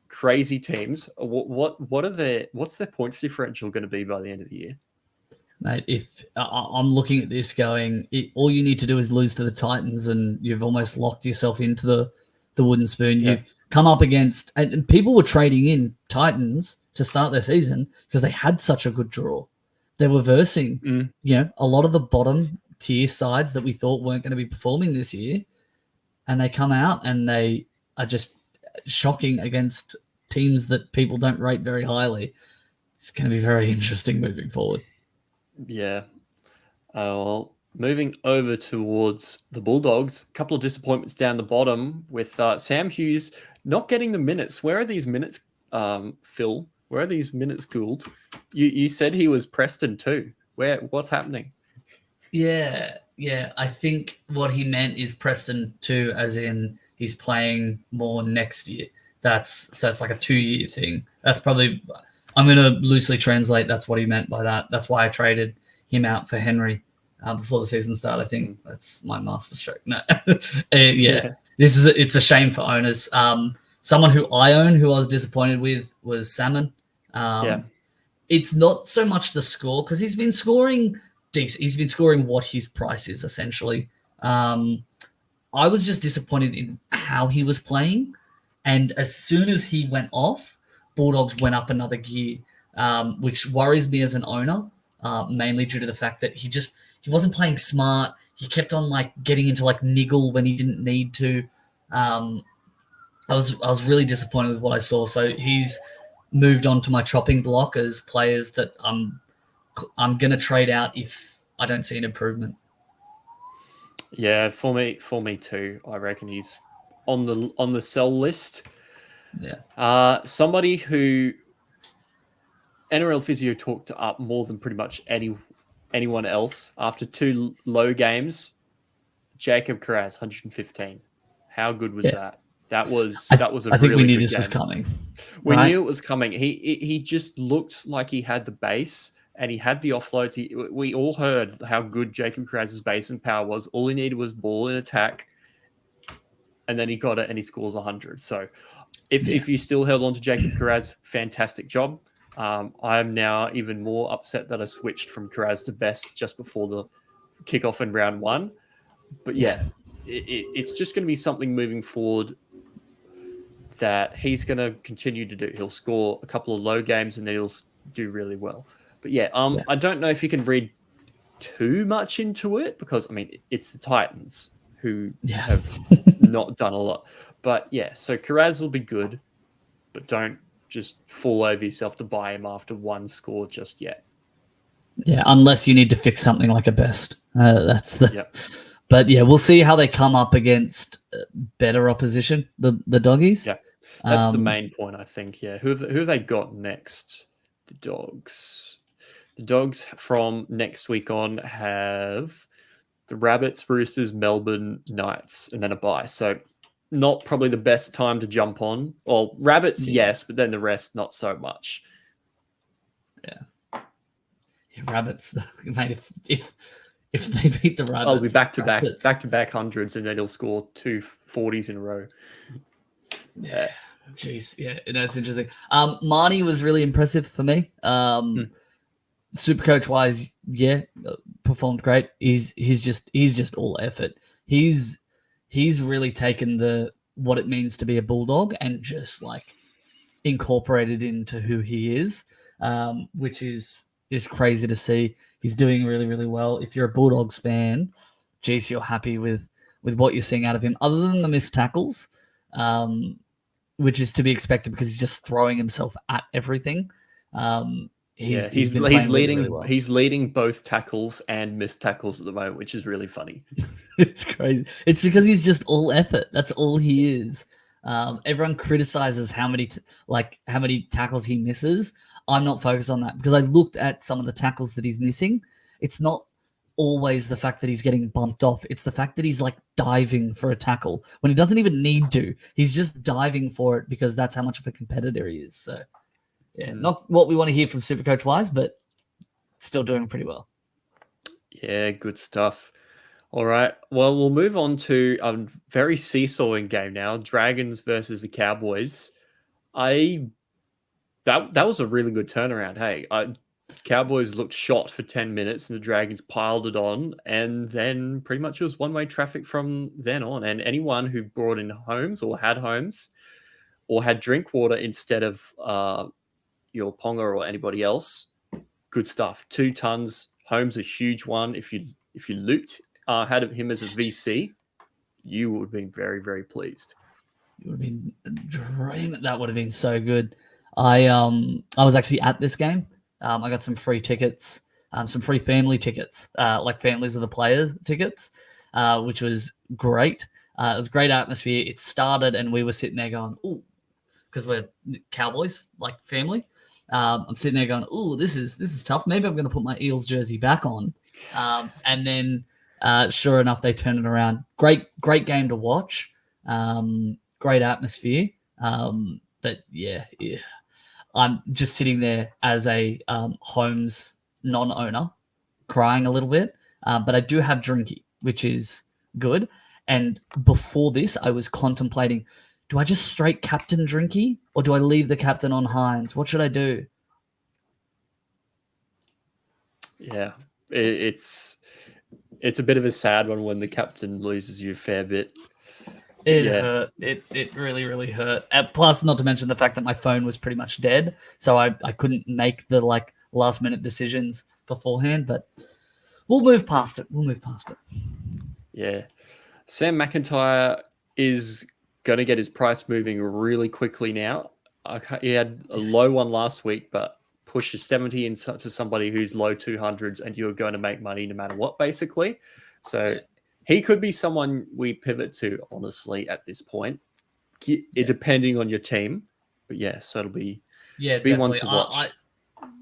crazy teams. What's their points differential going to be by the end of the year? Mate, if I'm looking at this going, all you need to do is lose to the Titans, and you've almost locked yourself into the wooden spoon. You've come up against, and people were trading in Titans to start their season because they had such a good draw. They were versing, a lot of the bottom tier sides that we thought weren't going to be performing this year, and they come out and they are just shocking against teams that people don't rate very highly. It's going to be very interesting moving forward. Yeah. Well, moving over towards the Bulldogs, a couple of disappointments down the bottom with Sam Hughes not getting the minutes. Where are these minutes, Phil? Where are these minutes, Gould? You said he was Preston too. What's happening? Yeah. I think what he meant is Preston 2, as in he's playing more next year. So it's like a 2-year thing. That's probably, I'm going to loosely translate. That's what he meant by that. That's why I traded him out for Henry before the season started. I think that's my master stroke. No, it's a shame for owners. Someone who I own, who I was disappointed with, was Salmon. It's not so much the score because he's been scoring decent. He's been scoring what his price is essentially. I was just disappointed in how he was playing, and as soon as he went off, Bulldogs went up another gear, which worries me as an owner, mainly due to the fact that he wasn't playing smart. He kept on getting into niggle when he didn't need to. I was really disappointed with what I saw. So he's moved on to my chopping block as players that I'm going to trade out if I don't see an improvement. Yeah, for me too. I reckon he's on the sell list. Yeah. Somebody who NRL Physio talked up more than pretty much anyone else after 2 low games. Jacob Carraz, 115. How good was that? That was a really good game. I think we knew this was coming. We knew it was coming. He just looked like he had the base and he had the offloads. We all heard how good Jacob Carraz's base and power was. All he needed was ball in attack, and then he got it and he scores 100. So if you still held on to Jacob Carraz, fantastic job. I'm now even more upset that I switched from Karaz to Best just before the kickoff in round 1. But yeah, it's just going to be something moving forward that he's going to continue to do. He'll score a couple of low games and then he'll do really well. But yeah, I don't know if you can read too much into it because, I mean, it's the Titans who have not done a lot. But yeah, so Karaz will be good, but don't just fall over yourself to buy him after one score just yet. Yeah, unless you need to fix something like a Best. That's the... Yep. But yeah, we'll see how they come up against better opposition, the Doggies. Yeah, that's the main point, I think. Yeah, who have they got next? The Dogs. The Dogs from next week on have the Rabbits, Roosters, Melbourne, Knights, and then a bye. So not probably the best time to jump on. Well, Rabbits, yes, but then the rest, not so much. Yeah, Rabbits, mate, if they beat the Rabbits, I'll be back to back hundreds, and then he'll score 2 40s in a row. Yeah, jeez, yeah, that's interesting. Marnie was really impressive for me. Supercoach wise, performed great. He's just all effort. He's really taken what it means to be a Bulldog and just like incorporated into who he is, which is crazy to see. He's doing really, really well. If you're a Bulldogs fan, geez, you're happy with what you're seeing out of him. Other than the missed tackles, which is to be expected because he's just throwing himself at everything. He's leading. Really well. He's leading both tackles and missed tackles at the moment, which is really funny. It's crazy. It's because he's just all effort. That's all he is. Everyone criticizes how many tackles he misses. I'm not focused on that because I looked at some of the tackles that he's missing. It's not always the fact that he's getting bumped off. It's the fact that he's like diving for a tackle when he doesn't even need to. He's just diving for it because that's how much of a competitor he is. So, yeah, not what we want to hear from Supercoach wise, but still doing pretty well. Yeah, good stuff. All right. Well, we'll move on to a very seesawing game now. Dragons versus the Cowboys. That was a really good turnaround. Hey, Cowboys looked shot for 10 minutes and the Dragons piled it on, and then pretty much it was one-way traffic from then on. And anyone who brought in homes or had drink water instead of your Ponga or anybody else, good stuff. 2 tons. Home's a huge one. If you looped had him as a VC, you would have been very, very pleased. You would have been dreaming. That would have been so good. I was actually at this game. I got some free tickets, some free family tickets, like families of the players tickets, which was great. It was a great atmosphere. It started and we were sitting there going, ooh, because we're Cowboys, like family. I'm sitting there going, ooh, this is tough. Maybe I'm going to put my Eels jersey back on. And then sure enough, they turned it around. Great game to watch. Great atmosphere. But yeah. I'm just sitting there as a Holmes non-owner, crying a little bit. But I do have Drinky, which is good. And before this, I was contemplating, do I just straight captain Drinky or do I leave the captain on Hines? What should I do? Yeah, it's a bit of a sad one when the captain loses you a fair bit. It hurt. It really, really hurt. Plus, not to mention the fact that my phone was pretty much dead, so I couldn't make the last minute decisions beforehand. But we'll move past it. Yeah, Sam McIntyre is going to get his price moving really quickly now. He had a low one last week, but pushes 70 into somebody who's low 200s, and you're going to make money no matter what, basically. So. Yeah. He could be someone we pivot to, honestly, at this point, depending on your team. But yeah, so it'll be one to watch.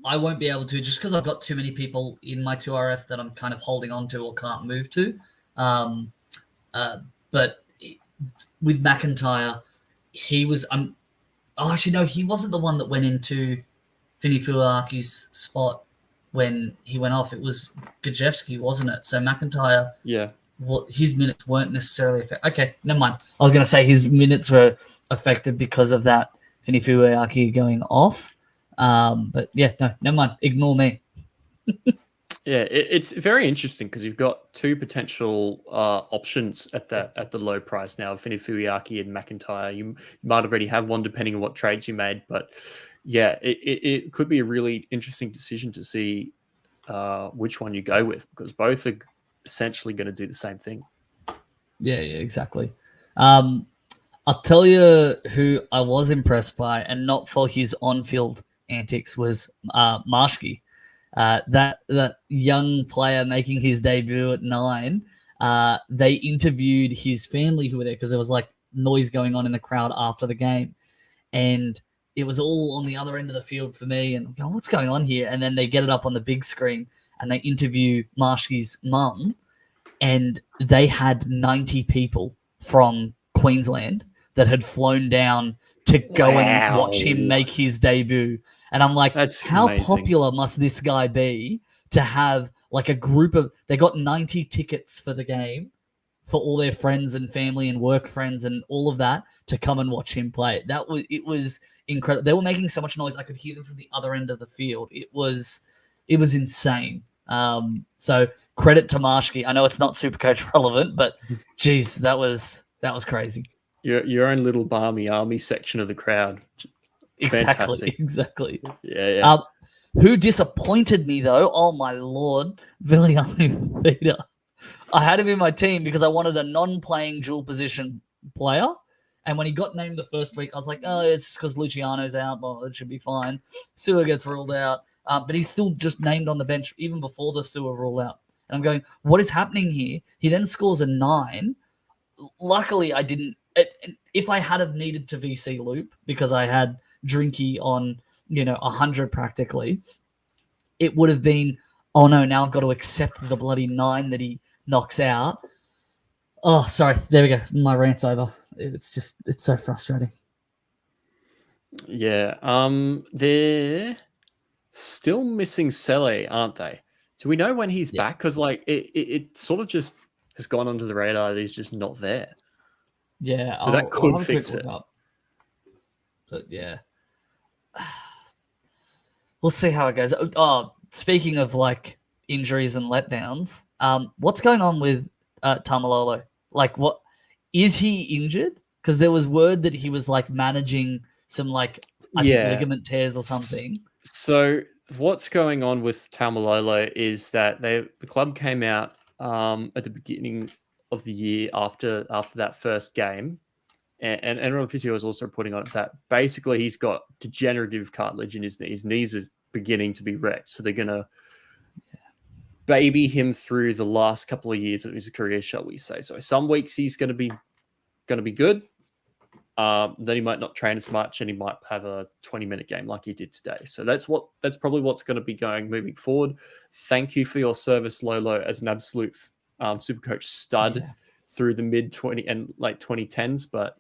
I won't be able to just because I've got too many people in my 2RF that I'm kind of holding on to or can't move to. But with McIntyre, he was actually no, he wasn't the one that went into Finifuaki's spot when he went off. It was Gajewski, wasn't it? So McIntyre, his minutes weren't necessarily affected. Okay, never mind. I was going to say his minutes were affected because of that Finifuaki going off. But yeah, no, never mind. Ignore me. Yeah, it's very interesting because you've got two potential options at the low price now, Finifuiaki and McIntyre. You might already have one depending on what trades you made, but yeah, it could be a really interesting decision to see which one you go with because both are essentially going to do the same thing. Yeah, exactly. I'll tell you who I was impressed by, and not for his on-field antics, was Marshke. That young player making his debut at 9. They interviewed his family who were there because there was like noise going on in the crowd after the game, and it was all on the other end of the field for me. And I'm going, what's going on here? And then they get it up on the big screen and they interview Marshke's mum, and they had 90 people from Queensland that had flown down to go and watch him make his debut. And I'm like, That's how amazing. popular must this guy be to have like a group of, they got 90 tickets for the game for all their friends and family and work friends and all of that to come and watch him play. It was incredible. They were making so much noise. I could hear them from the other end of the field. It was insane. So credit to Marshke. I know it's not Supercoach relevant, but geez, that was crazy. Your own little Barmy Army section of the crowd. Exactly. Yeah. Who disappointed me though? Oh my lord, Viliami Vida. I had him in my team because I wanted a non-playing dual position player. And when he got named the first week, I was like, oh, it's just because Luciano's out. Well, it should be fine. Sewer gets ruled out. But he's still just named on the bench even before the Sewer rule out. And I'm going, what is happening here? He then scores a 9. Luckily, I didn't. If I had have needed to VC loop because I had Drinky on, 100 practically, it would have been, oh no, now I've got to accept the bloody 9 that he knocks out. Oh, sorry. There we go. My rant's over. It's so frustrating. Yeah. They're still missing Sele, aren't they? Do we know when he's back? Because like it sort of just has gone under the radar that he's just not there. Yeah. So that could fix it. But yeah. We'll see how it goes. Oh, speaking of like injuries and letdowns, what's going on with Tamalolo? Like, what is he injured? Because there was word that he was like managing some like I think ligament tears or something. So what's going on with Tamalolo is that the club came out at the beginning of the year after that first game, and everyone physio was also putting on it that basically he's got degenerative cartilage in his knee. His knees are beginning to be wrecked, so they're gonna baby him through the last couple of years of his career, shall we say? So some weeks he's gonna be good. Then he might not train as much, and he might have a 20-minute game like he did today. So that's probably what's going to be going moving forward. Thank you for your service, Lolo, as an absolute Supercoach stud through the mid 20 and late 2010s, but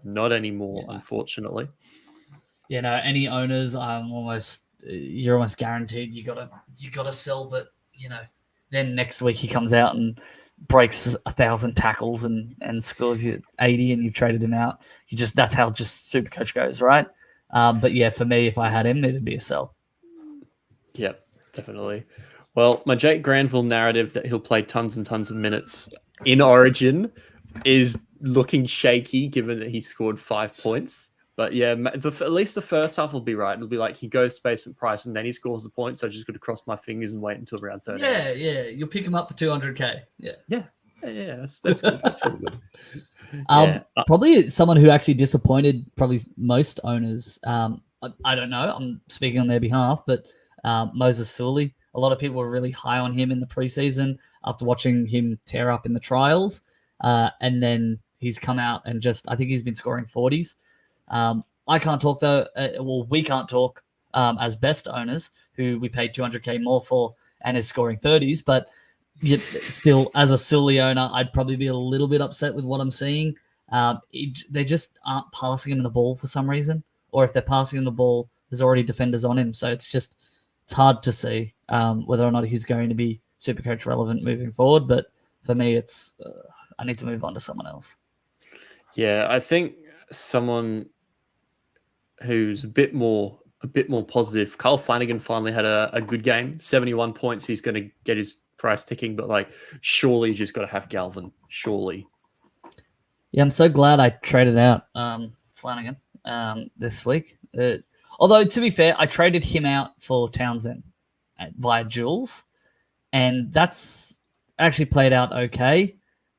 not anymore, unfortunately. Yeah, no. Any owners, you're almost guaranteed you gotta sell, but then next week he comes out and breaks 1,000 tackles and scores you 80 and you've traded him out. That's how just Supercoach goes, right? But yeah, for me, if I had him, it'd be a sell. Yep, definitely. Well, my Jake Granville narrative that he'll play tons and tons of minutes in Origin is looking shaky given that he scored 5 points. But yeah, at least the first half will be right. It'll be like he goes to basement price and then he scores the points. So I just got to cross my fingers and wait until around 30. Yeah. You'll pick him up for 200K. Yeah. That's good. That's really good. Probably someone who actually disappointed probably most owners. I don't know. I'm speaking on their behalf, but Moses Sully. A lot of people were really high on him in the preseason after watching him tear up in the trials. And then he's come out and I think he's been scoring 40s. I can't talk though. We can't talk as best owners who we paid 200K more for and is scoring 30s. But still, as a Sully owner, I'd probably be a little bit upset with what I'm seeing. They just aren't passing him the ball for some reason, or if they're passing him the ball, there's already defenders on him. So it's hard to see whether or not he's going to be Supercoach relevant moving forward. But for me, I need to move on to someone else. Yeah, I think someone who's a bit more a bit more positive. Kyle Flanagan finally had a good game, 71 points. He's going to get his price ticking, but like, surely you just got to have Galvin. Surely. Yeah, I'm so glad I traded out Flanagan this week. Although, to be fair, I traded him out for Townsend via Jules, and that's actually played out okay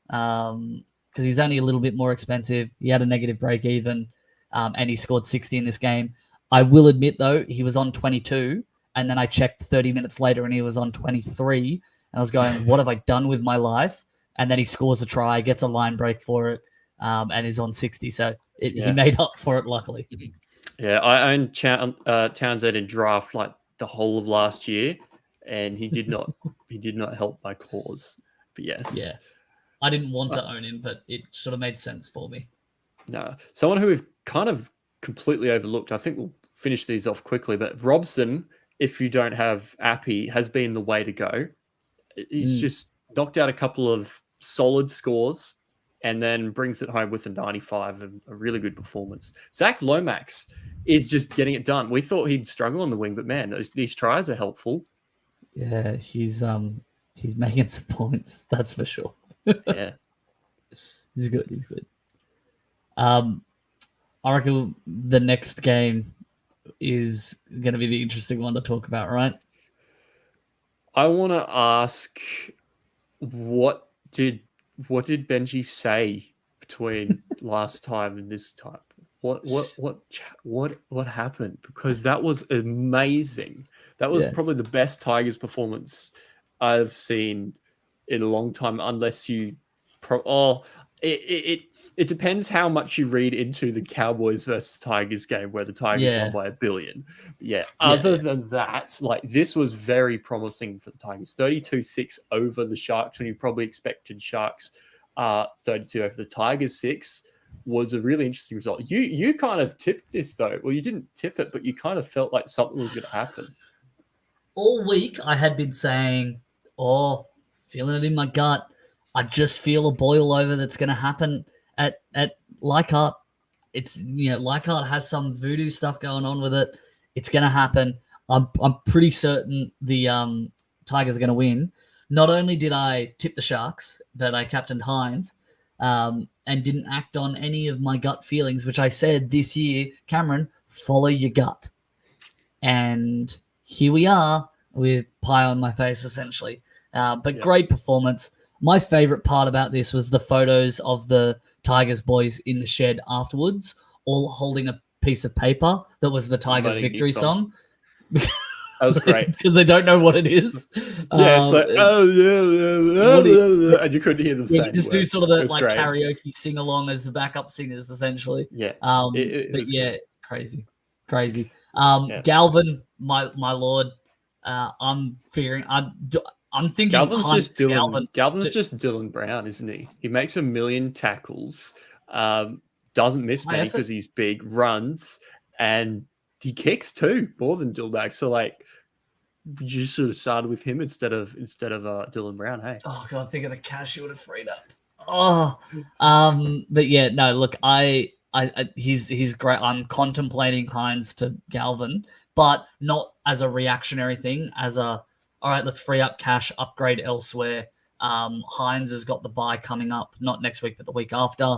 because he's only a little bit more expensive. He had a negative break even, and he scored 60 in this game. I will admit, though, he was on 22, and then I checked 30 minutes later, and he was on 23, and I was going, what have I done with my life? And then he scores a try, gets a line break for it, and is on 60. So he made up for it, luckily. Yeah, I owned Townsend in draft like the whole of last year, and he did not help my cause. But yes. Yeah. I didn't want to own him, but it sort of made sense for me. No. Someone who we've kind of completely overlooked, I think we'll finish these off quickly, but Robson, if you don't have Appy, has been the way to go. He's just knocked out a couple of solid scores and then brings it home with a 95 and a really good performance. Zach Lomax is just getting it done. We thought he'd struggle on the wing, but man, these tries are helpful. Yeah, he's making some points, that's for sure. Yeah. He's good. I reckon the next game is going to be the interesting one to talk about, right? I want to ask, what did Benji say between last time and this time? What happened? Because that was amazing. That was probably the best Tigers performance I've seen in a long time, unless you it depends how much you read into the Cowboys versus Tigers game where the Tigers won by 1 billion. But other than that, like, this was very promising for the Tigers. 32-6 over the Sharks, when you probably expected Sharks 32 over the Tigers 6 was a really interesting result. You kind of tipped this though. Well, you didn't tip it, but you kind of felt like something was going to happen. All week I had been saying, feeling it in my gut. I just feel a boil over that's going to happen at Leichhardt. It's, Leichhardt has some voodoo stuff going on with it. It's going to happen. I'm pretty certain the Tigers are going to win. Not only did I tip the Sharks, but I captained Hines and didn't act on any of my gut feelings, which I said this year, Cameron, follow your gut. And here we are with pie on my face, essentially. But great performance. My favorite part about this was the photos of the Tigers boys in the shed afterwards, all holding a piece of paper that was the Tigers victory song. That was great. Because they don't know what it is. Yeah, it's like, and you couldn't hear them saying. You just do sort of the karaoke sing-along as the backup singers, essentially. Yeah. Crazy. Galvin, my lord, I'm thinking Galvin's just Dylan Brown, isn't he? He makes 1 million tackles, doesn't miss many because he's big, runs, and he kicks too, more than Dillback. So like, you just sort of started with him instead of Dylan Brown. Hey. Oh god, think of the cash you would have freed up. But yeah, no, look, he's great. I'm contemplating Hines to Galvin, but not as a reactionary thing, as a, all right, let's free up cash, upgrade elsewhere. Hines has got the bye coming up, not next week, but the week after.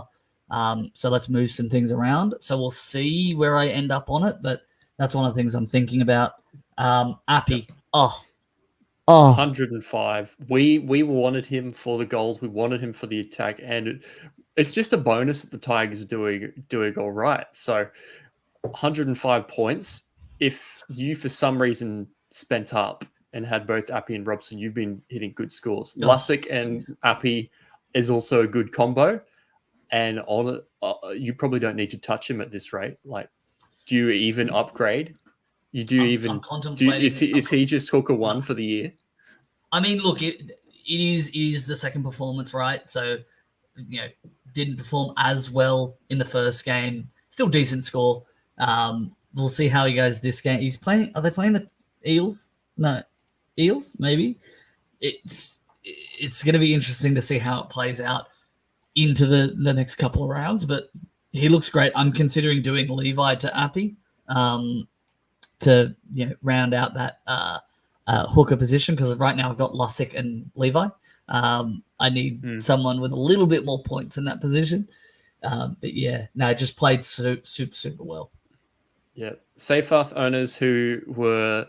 So let's move some things around. So we'll see where I end up on it, but that's one of the things I'm thinking about. Appy. 105. We wanted him for the goals. We wanted him for the attack, and it's just a bonus that the Tigers are doing all right. So 105 points. If you, for some reason, spent up and had both Appy and Robson, you've been hitting good scores. Lussick and Appy is also a good combo. And on you probably don't need to touch him at this rate. Like, do you even upgrade? I'm contemplating. Is he just hooker 1 for the year? I mean, look, it is the second performance, right? So, didn't perform as well in the first game. Still decent score. We'll see how he goes this game. He's playing. Are they playing the Eels? No, Eels maybe. It's going to be interesting to see how it plays out into the next couple of rounds. But he looks great. I'm considering doing Levi to Appy. to round out that hooker position, because right now I've got Lussick and Levi. I need someone with a little bit more points in that position. But yeah, no, just played super well. Yeah. Seyfarth owners who were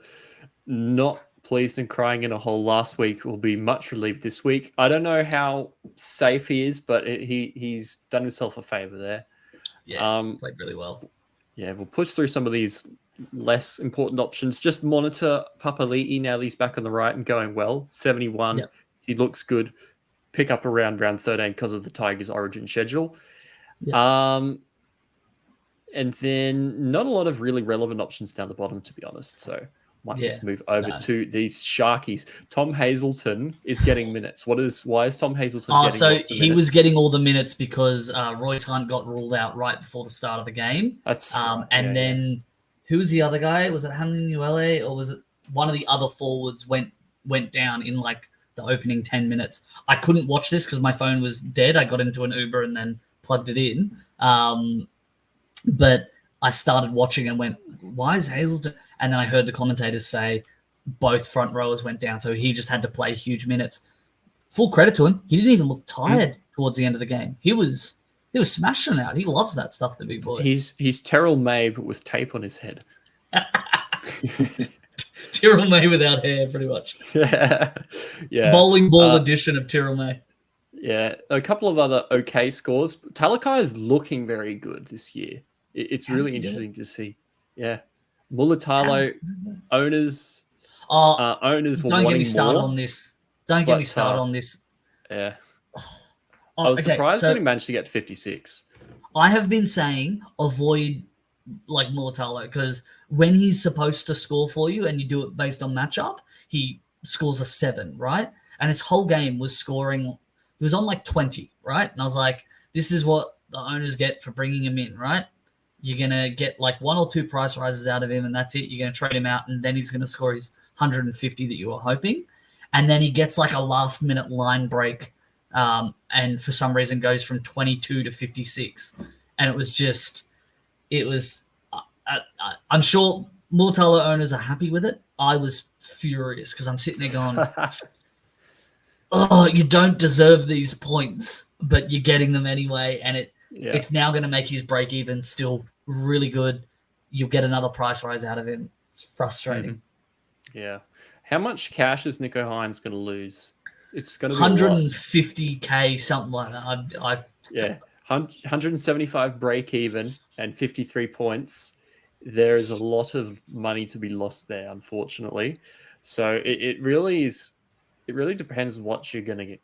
not pleased and crying in a hole last week will be much relieved this week. I don't know how safe he is, but he's done himself a favor there. Yeah, played really well. Yeah, we'll push through some of these less important options. Just monitor Papali'i now that he's back on the right and going well. 71. Yep. He looks good. Pick up around round 13 because of the Tigers' origin schedule. Yep. And then not a lot of really relevant options down the bottom, to be honest. So might just move over to these Sharkies. Tom Hazelton is getting minutes. Why is Tom Hazelton getting minutes? He was getting all the minutes because Royce Hunt got ruled out right before the start of the game. That's who was the other guy? Was it Hanuele or was it one of the other forwards went down in like the opening 10 minutes? I couldn't watch this because my phone was dead. I got into an Uber and then plugged it in. But I started watching and went, why is Hazelton? And then I heard the commentators say both front rowers went down, so he just had to play huge minutes. Full credit to him. He didn't even look tired towards the end of the game. He was smashing out. He loves that stuff, the big boy. He's Terrell May, but with tape on his head. Terrell May without hair, pretty much. Yeah. Bowling ball edition of Terrell May. Yeah. A couple of other okay scores. Talakai is looking very good this year. It's really interesting to see. Yeah. Mulatalo owners will don't get me started on this. Don't get me started on this. Yeah. I was surprised that he managed to get 56. I have been saying avoid like Mulatalo because when he's supposed to score for you and you do it based on matchup, he scores a 7, right? And his whole game was scoring. He was on like 20, right? And I was like, this is what the owners get for bringing him in, right? You're going to get like 1 or 2 price rises out of him, and that's it. You're going to trade him out, and then he's going to score his 150 that you were hoping. And then he gets like a last-minute line break, and for some reason goes from 22 to 56. And I'm sure Mulatalo owners are happy with it. I was furious because I'm sitting there going, oh, you don't deserve these points, but you're getting them anyway, and it's now going to make his break even still really good. You'll get another price rise out of him. It's frustrating. Yeah. How much cash is Nico Hines going to lose? It's going to be 150K, something like that. 175 break even and 53 points. There is a lot of money to be lost there, unfortunately. So it really is. It really depends on what you're going to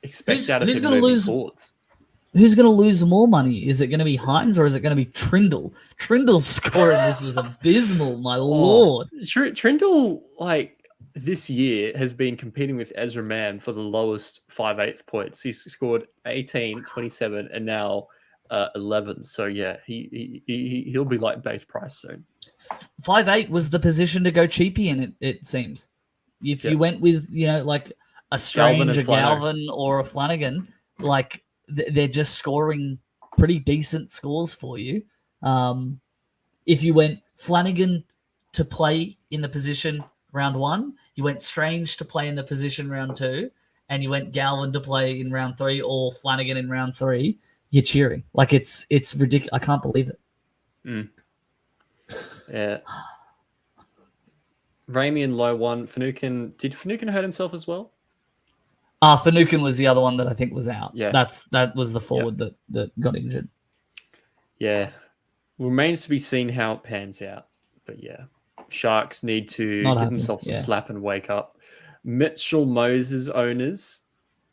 expect out of him moving forwards. Who's going to lose more money? Is it going to be Hines or is it going to be Trindle? Trindle's scoring this was abysmal, my lord. Trindle, like, this year has been competing with Ezra Mann for the lowest 5/8 points. He's scored 18, 27, and now 11. So, yeah, he'll be like base price soon. 5/8 was the position to go cheapy in, it seems. If you went with, like a Strange, a Galvin, or a Flanagan, like they're just scoring pretty decent scores for you. If you went Flanagan to play in the position round 1, you went Strange to play in the position round 2, and you went Galvin to play in round 3 or Flanagan in round 3, you're cheering. Like it's ridiculous. I can't believe it. Yeah. Ramey in low 1. Finucane. Did Finucane hurt himself as well? Finucane was the other one that I think was out. Yeah. That was the forward that got injured. Yeah. Remains to be seen how it pans out. But yeah. Sharks need to give themselves a slap and wake up. Mitchell Moses owners.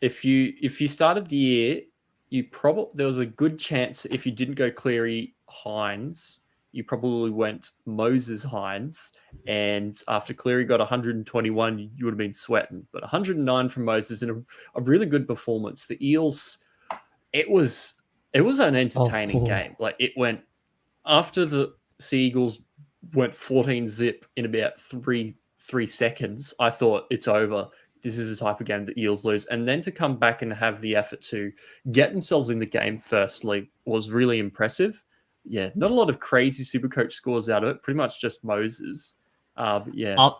If you started the year, there was a good chance if you didn't go Cleary Hines, you probably went Moses Hines, and after Cleary got 121, you would have been sweating. But 109 from Moses in a really good performance. The Eels, it was an entertaining game. Like it went after the Sea Eagles went 14 zip in about three seconds. I thought it's over. This is the type of game that Eels lose. And then to come back and have the effort to get themselves in the game firstly was really impressive. yeah, not a lot of crazy super coach scores out of it. Pretty much just Moses. But yeah.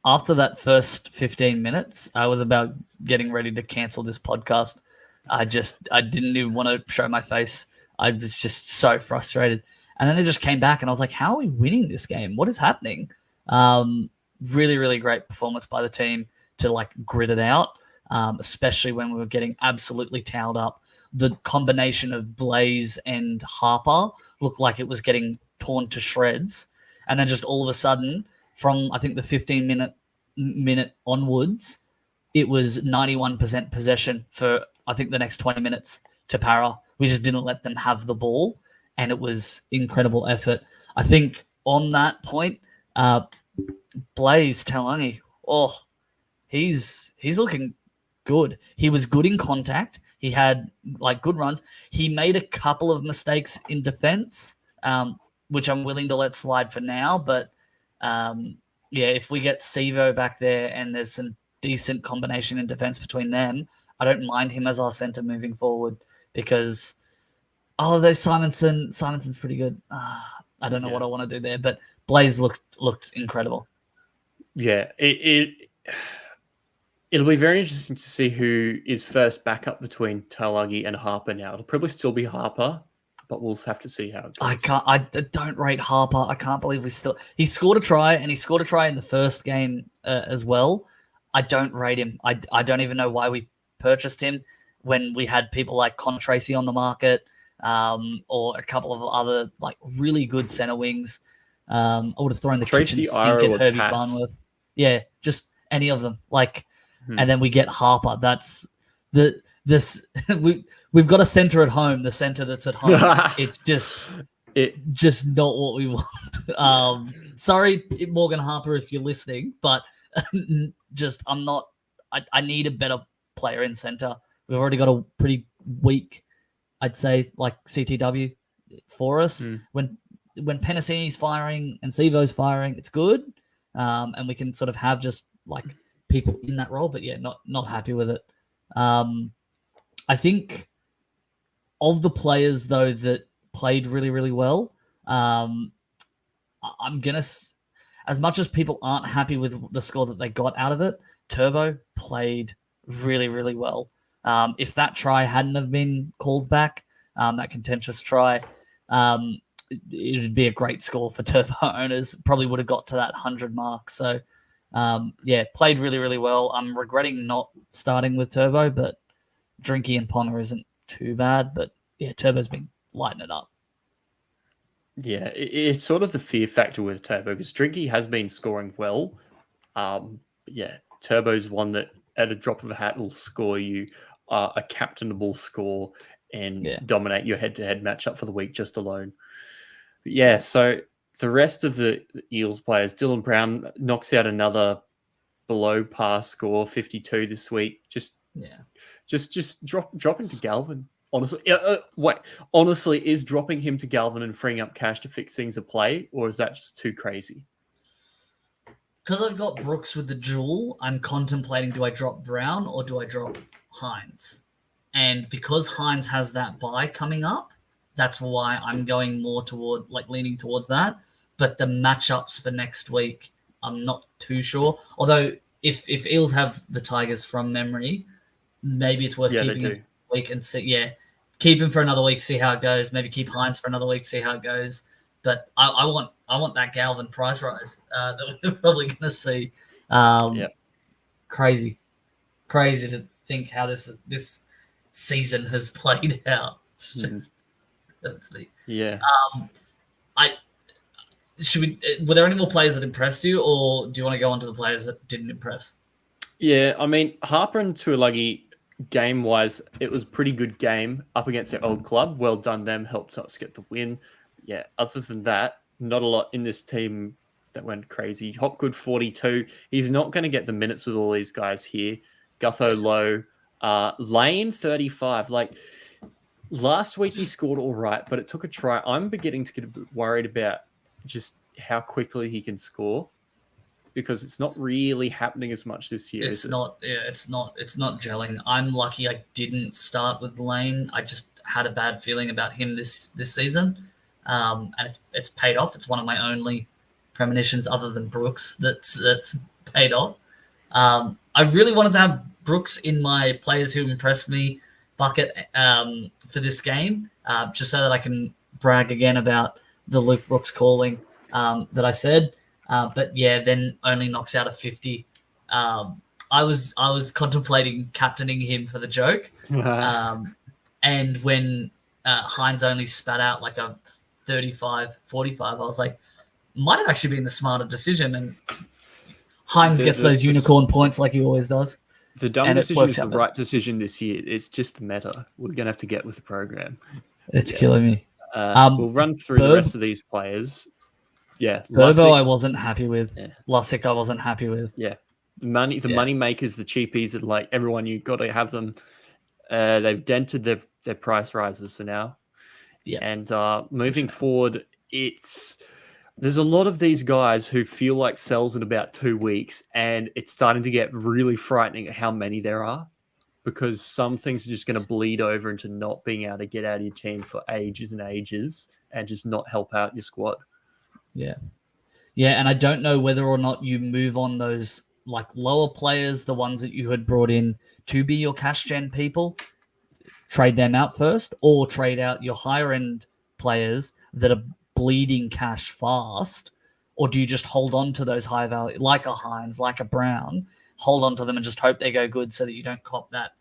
After that first 15 minutes, I was about getting ready to cancel this podcast. I didn't even want to show my face. I was just so frustrated. And then they just came back and I was like, how are we winning this game? What is happening? Really, really great performance by the team to like grit it out, especially when we were getting absolutely towed up. The combination of Blaze and Harper looked like it was getting torn to shreds. And then just all of a sudden, from I think the 15-minute onwards, it was 91% possession for I think the next 20 minutes to Para. We just didn't let them have the ball, and it was incredible effort. I think on that point, Blaze Talangi, he's looking good. He was good in contact. He had like good runs. He made a couple of mistakes in defense, which I'm willing to let slide for now, but if we get Sivo back there and there's some decent combination in defense between them, I don't mind him as our center moving forward because, though Simonson's pretty good. I don't know what I want to do there, but Blaze looked incredible. Yeah, it'll be very interesting to see who is first backup between Talangi and Harper now. It'll probably still be Harper, but we'll have to see how it goes. I don't rate Harper. I can't believe he scored a try, and he scored a try in the first game as well. I don't rate him. I don't even know why we purchased him when we had people like Con Tracy on the market, or a couple of other like really good center wings. I would have thrown the Tracy, kitchen sink Iro, at Herbie Cass. Farnworth. Yeah, just any of them. And then we get Harper. That's we've got a center at home. The center that's at home. It's just not what we want. Sorry, Morgan Harper, if you're listening, but I'm not. I need a better player in center. We've already got a pretty weak, I'd say, like CTW for us. When Penasini's firing and Sivo's firing, it's good, and we can sort of have just like people in that role. But yeah, not happy with it. I think of the players though that played really, really well. I'm gonna, as much as people aren't happy with the score that they got out of it, Turbo played really, really well. If that try hadn't have been called back, that contentious try, it would be a great score for Turbo owners. Probably would have got to that 100 mark. So, played really, really well. I'm regretting not starting with Turbo, but Drinky and Ponner isn't too bad. But yeah, Turbo's been lighting it up. Yeah, it's sort of the fear factor with Turbo because Drinky has been scoring well. Turbo's one that at a drop of a hat will score you a captainable score and dominate your head-to-head matchup for the week just alone. But yeah, so the rest of the Eels players, Dylan Brown knocks out another below par score, 52 this week. Just dropping to Galvin. Honestly, is dropping him to Galvin and freeing up cash to fix things a play, or is that just too crazy? Because I've got Brooks with the duel, I'm contemplating, do I drop Brown or do I drop Hines? And because Hines has that bye coming up, that's why I'm going more toward, leaning towards that. But the matchups for next week, I'm not too sure. Although, if Eels have the Tigers from memory, maybe it's worth keeping him for a week and see. Keep him for another week, see how it goes. Maybe keep Hines for another week, see how it goes. But I want that Galvin price rise that we're probably going to see. Crazy to think how this season has played out. It's just that's me. Yeah. Were there any more players that impressed you, or do you want to go on to the players that didn't impress? Yeah, I mean Harper and Tuilagi, game-wise, it was a pretty good game up against their old club. Well done them, helped us get the win. Yeah, other than that, not a lot in this team that went crazy. Hopgood, 42. He's not going to get the minutes with all these guys here. Gutho, low. Lane, 35. Last week he scored all right, but it took a try. I'm beginning to get a bit worried about just how quickly he can score because it's not really happening as much this year. It's not gelling. I'm lucky I didn't start with Lane. I just had a bad feeling about him this season. and it's paid off. It's one of my only premonitions other than Brooks that's paid off. I really wanted to have Brooks in my players who impressed me bucket for this game, just so that I can brag again about the Luke Brooks calling that I said. But yeah, then only knocks out a 50. I was contemplating captaining him for the joke, and when Hines only spat out like a 35, 45, I was like, might have actually been the smarter decision. And Hines gets those unicorn points like he always does. The dumb decision is the right decision this year. It's just the meta. We're going to have to get with the program. It's killing me. We'll run through the rest of these players. Yeah. Burbo I wasn't happy with. Yeah. Lussick I wasn't happy with. Yeah. The money makers, the cheapies, are like everyone, you got to have them. They've dented their price rises for now. Yeah. And moving forward, there's a lot of these guys who feel like sells in about 2 weeks, and it's starting to get really frightening at how many there are, because some things are just going to bleed over into not being able to get out of your team for ages and ages and just not help out your squad. Yeah. Yeah, and I don't know whether or not you move on those like lower players, the ones that you had brought in to be your cash gen people, trade them out first, or trade out your higher end players that are bleeding cash fast, or do you just hold on to those high value, like a Hines, like a Brown, hold on to them and just hope they go good so that you don't cop that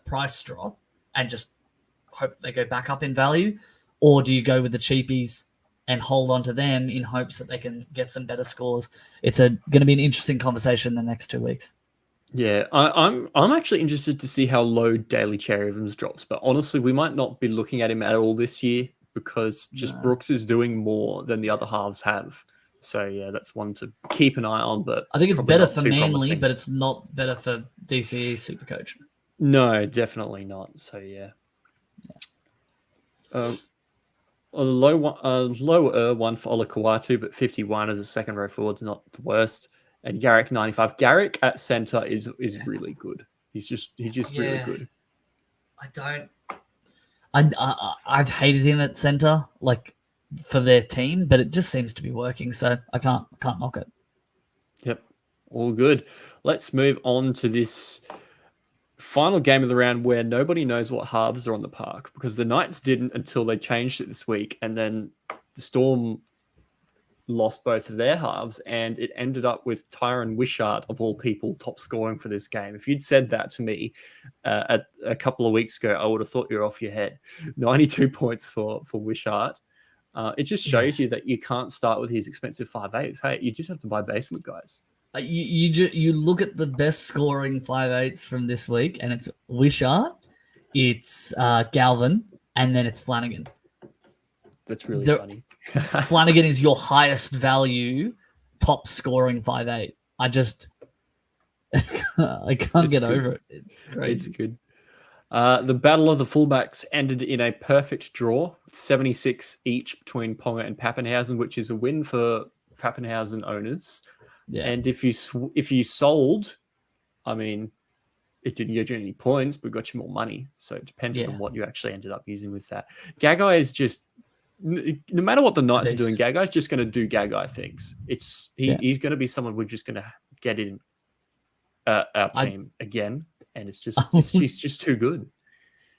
price drop and just hope they go back up in value? Or do you go with the cheapies and hold on to them in hopes that they can get some better scores? It's going to be an interesting conversation in the next 2 weeks. Yeah, I'm actually interested to see how low Daly Cherry Evans drops, but honestly, we might not be looking at him at all this year, because Brooks is doing more than the other halves have. So yeah, that's one to keep an eye on. But I think it's better for Manly, but it's not better for DCE Supercoach. No, definitely not. So yeah. A lower one for Ola Kawatu, but 51 as a second row forward's not the worst. And Garrick 95. Garrick at center is really good. He's just really good. I've hated him at center, like for their team, but it just seems to be working, so I can't knock it. Yep, all good. Let's move on to this final game of the round where nobody knows what halves are on the park, because the Knights didn't until they changed it this week, and then the Storm lost both of their halves, and it ended up with Tyron Wishart, of all people, top scoring for this game. If you'd said that to me a couple of weeks ago, I would have thought you're off your head. 92 points for Wishart. It just shows you that you can't start with his expensive 5'8". Hey, you just have to buy basement guys. You look at the best scoring 5'8" from this week, and it's Wishart, it's Galvin, and then it's Flanagan. That's really funny. Flanagan is your highest value, top scoring 5'8". I can't get over it. It's crazy. It's good. The battle of the fullbacks ended in a perfect draw, 76 each between Ponga and Pappenhausen, which is a win for Pappenhausen owners. Yeah. And if you sold, I mean, it didn't get you any points, but got you more money. So it depended on what you actually ended up using with that. Gagai is just, no matter what the Knights are doing, Gagai's just going to do Gagai things. He's going to be someone we're just going to get in our team again, and it's just too good.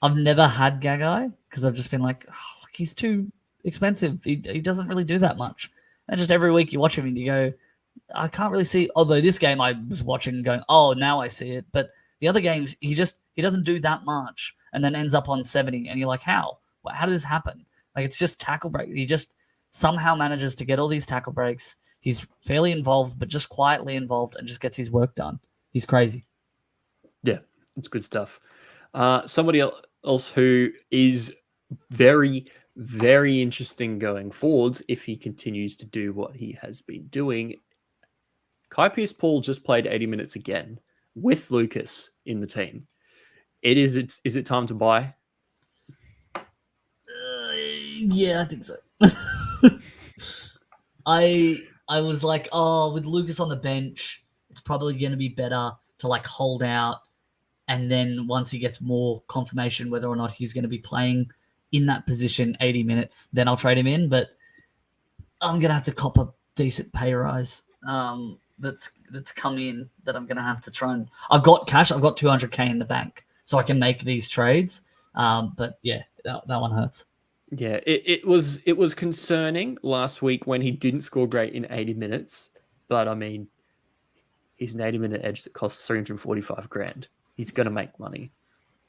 I've never had Gagai because I've just been like, he's too expensive. He doesn't really do that much, and just every week you watch him and you go, I can't really see. Although this game I was watching and going, oh, now I see it. But the other games he doesn't do that much, and then ends up on 70, and you're like, how? How did this happen? Like, it's just tackle break. He just somehow manages to get all these tackle breaks. He's fairly involved, but just quietly involved, and just gets his work done. He's crazy. Yeah, it's good stuff. Somebody else who is very, very interesting going forwards, if he continues to do what he has been doing. Kai Pearce-Paul just played 80 minutes again with Lucas in the team. Is it time to buy? Yeah, I think so. I was like, with Lucas on the bench, it's probably going to be better to like hold out, and then once he gets more confirmation whether or not he's going to be playing in that position 80 minutes, then I'll trade him in. But I'm gonna have to cop a decent pay rise. That's come in that I'm gonna have to try and. I've got cash. I've got 200k in the bank, so I can make these trades. But yeah, that one hurts. Yeah, it was concerning last week when he didn't score great in 80 minutes. But I mean, he's an 80-minute edge that costs 345 grand. He's going to make money.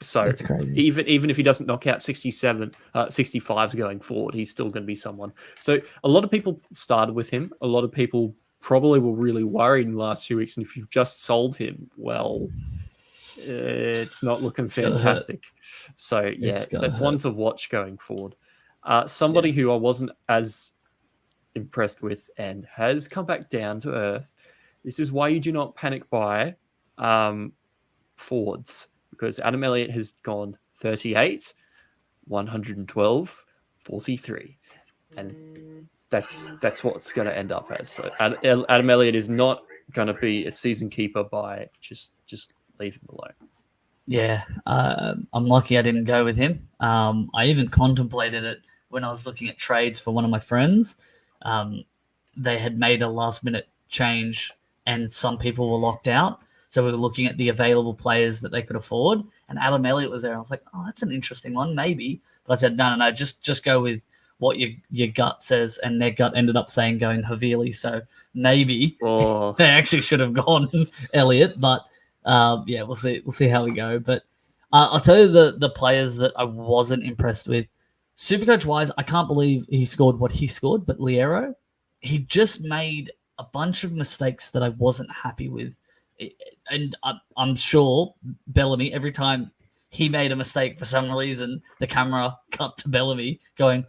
So That's crazy. even if he doesn't knock out 65 going forward, he's still going to be someone. So a lot of people started with him. A lot of people probably were really worried in the last 2 weeks. And if you've just sold him, well, it's not looking fantastic. So yeah, that's one to watch going forward. Somebody who I wasn't as impressed with and has come back down to earth. This is why you do not panic buy forwards, because Adam Elliott has gone 38, 112, 43. And that's what it's going to end up as. So Adam Elliott is not going to be a season keeper by just leave him alone. Yeah, I'm lucky I didn't go with him. I even contemplated it when I was looking at trades for one of my friends. They had made a last-minute change, and some people were locked out. So we were looking at the available players that they could afford, and Adam Elliott was there. And I was like, oh, that's an interesting one, maybe. But I said, no, just go with what your gut says, and their gut ended up saying going Havili. So maybe they actually should have gone Elliott, but yeah, we'll see how we go. But I'll tell you the players that I wasn't impressed with. Supercoach wise, I can't believe he scored what he scored, but Liero, he just made a bunch of mistakes that I wasn't happy with. And I'm sure Bellamy, every time he made a mistake for some reason, the camera cut to Bellamy going.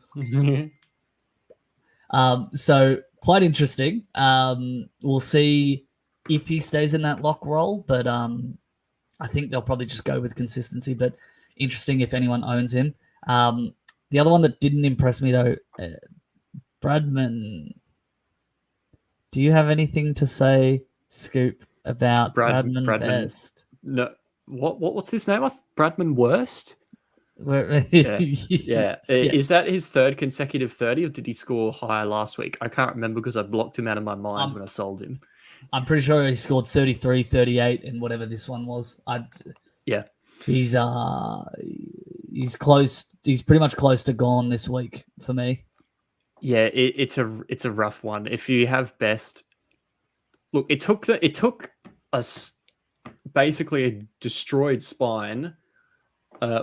So quite interesting. We'll see if he stays in that lock role, but I think they'll probably just go with consistency. But interesting if anyone owns him. The other one that didn't impress me though, Bradman. Do you have anything to say, Scoop, about Bradman Best? No. What's his name? Bradman Worst? Yeah. Is that his third consecutive 30, or did he score higher last week? I can't remember because I blocked him out of my mind when I sold him. I'm pretty sure he scored 33, 38 in whatever this one was. He's close. He's pretty much close to gone this week for me. Yeah, it's a rough one. If you have Best, look, it took us basically a destroyed spine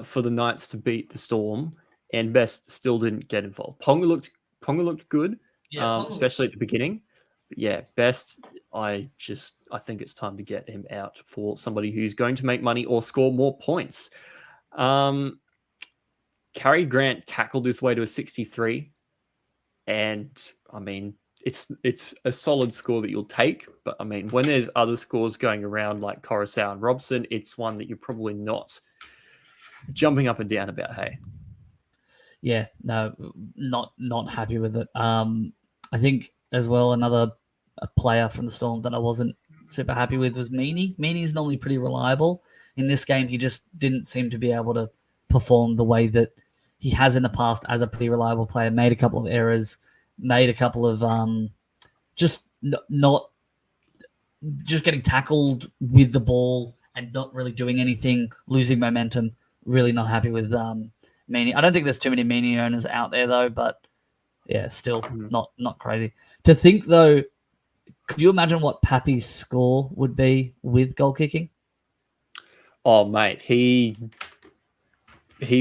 for the Knights to beat the Storm, and Best still didn't get involved. Ponga looked good, especially at the beginning. But yeah, Best, I think it's time to get him out for somebody who's going to make money or score more points. Cary Grant tackled his way to a 63, and I mean, it's a solid score that you'll take. But I mean, when there's other scores going around like Coruscant and Robson, it's one that you're probably not jumping up and down about. Hey, yeah, no, not happy with it. I think as well another player from the Storm that I wasn't super happy with was Meaney. Meaney's normally pretty reliable. In this game, he just didn't seem to be able to perform the way that he has in the past as a pretty reliable player. Made a couple of errors, made a couple of just getting tackled with the ball and not really doing anything, losing momentum. Really not happy with Meaney. I don't think there's too many Meaney owners out there though, but yeah, still not crazy. To think though, could you imagine what Pappy's score would be with goal kicking? Oh mate, he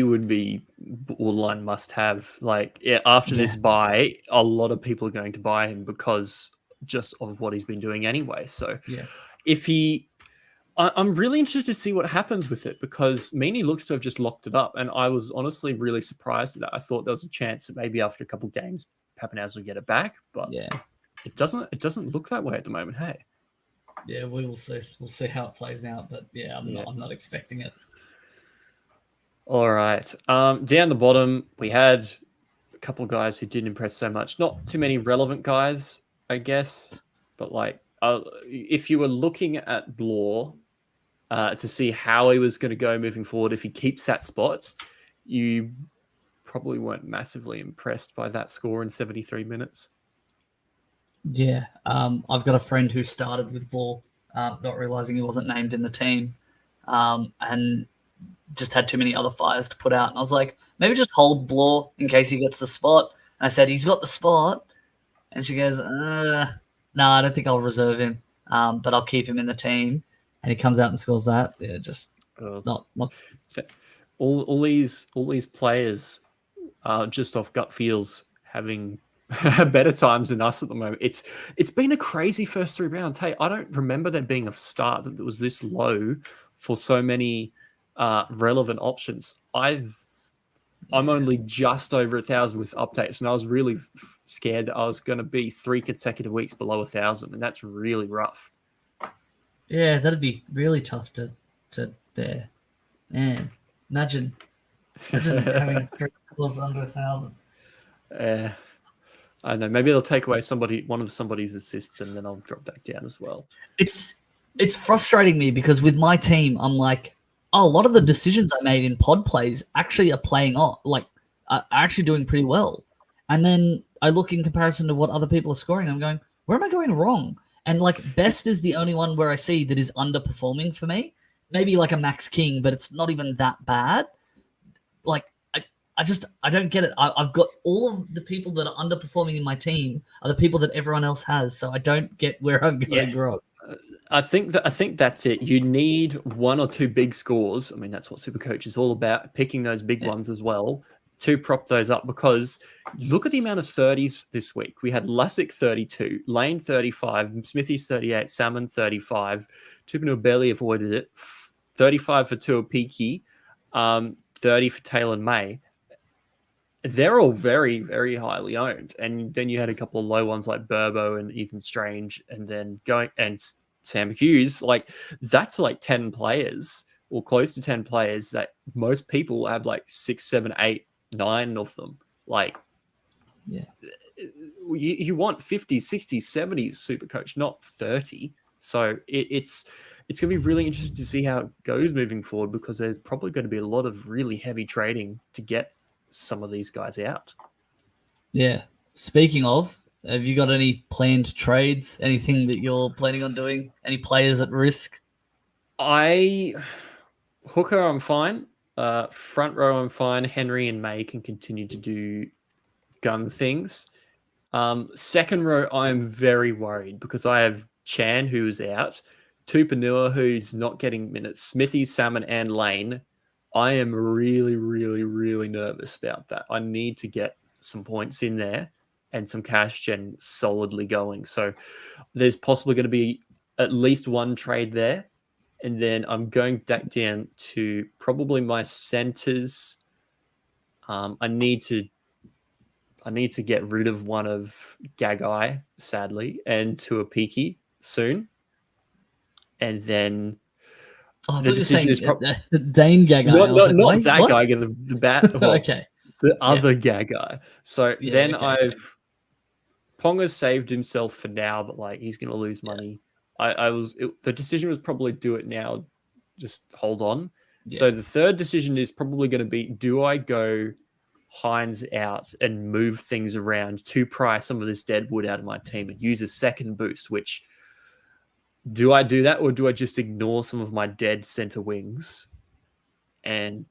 would be borderline must have. Like, after this buy, a lot of people are going to buy him because just of what he's been doing anyway. So if I'm really interested to see what happens with it, because Meaney looks to have just locked it up. And I was honestly really surprised at that. I thought there was a chance that maybe after a couple of games, Pappenhausen would get it back, but it doesn't look that way at the moment. Hey. Yeah, we will see. We'll see how it plays out, but I'm not expecting it. All right. Down the bottom, we had a couple of guys who didn't impress so much. Not too many relevant guys, I guess. But if you were looking at Blore to see how he was going to go moving forward, if he keeps that spot, you probably weren't massively impressed by that score in 73 minutes. Yeah, I've got a friend who started with Ball, not realizing he wasn't named in the team, and just had too many other fires to put out. And I was like, maybe just hold Blore in case he gets the spot. And I said, he's got the spot. And she goes, no, I don't think I'll reserve him, but I'll keep him in the team. And he comes out and scores that. Yeah, just not. All these players are just off gut feels having better times than us at the moment. It's been a crazy first 3 rounds. Hey, I don't remember there being a start that was this low for so many relevant options. I'm only just over 1,000 with updates, and I was really scared that I was going to be 3 consecutive weeks below 1,000, and that's really rough. Yeah, that'd be really tough to bear. Man, imagine having 3 scores under 1,000. I don't know. Maybe they'll take away one of somebody's assists, and then I'll drop that down as well. It's frustrating me because with my team, I'm like, a lot of the decisions I made in pod plays actually are playing off, like are actually doing pretty well. And then I look in comparison to what other people are scoring. I'm going, where am I going wrong? And like Best is the only one where I see that is underperforming for me. Maybe like a Max King, but it's not even that bad. Like I don't get it. I've got all of the people that are underperforming in my team are the people that everyone else has. So I don't get where I'm going wrong. I think that's it. You need 1 or 2 big scores. I mean, that's what Supercoach is all about, picking those big ones as well to prop those up, because look at the amount of 30s this week. We had Lussick 32, Lane 35, Smithy's 38, Salmon 35, Tupinu barely avoided it, 35 for Tuapiki, 30 for Taylor May. They're all very, very highly owned. And then you had a couple of low ones like Burbo and Ethan Strange, and then Sam Hughes. Like, that's like 10 players or close to 10 players that most people have like 6, 7, 8, 9 of them. Like, yeah, you want 50, 60, 70s Supercoach, not 30. So it's going to be really interesting to see how it goes moving forward, because there's probably going to be a lot of really heavy trading to get some of these guys out. Yeah. Speaking of, have you got any planned trades? Anything that you're planning on doing? Any players at risk? Hooker, I'm fine. Front row, I'm fine. Henry and May can continue to do gun things. Second row, I'm very worried because I have Chan, who's out, Tupanua, who's not getting minutes, Smithy, Salmon, and Lane. I am really, really, really nervous about that. I need to get some points in there and some cash gen solidly going. So there's possibly going to be at least one trade there. And then I'm going back down to probably my centers. I need to get rid of one of Gagai, sadly, and Tuapiki soon. And then the decision is probably Dane Gagai. Not that guy, the bat. Well, okay. The other Gagai. So then Ponga's saved himself for now, but like he's going to lose money. The decision was probably do it now, just hold on. Yeah. So the third decision is probably going to be, do I go Hines out and move things around to pry some of this deadwood out of my team and use a second boost, which do I do that, or do I just ignore some of my dead center wings and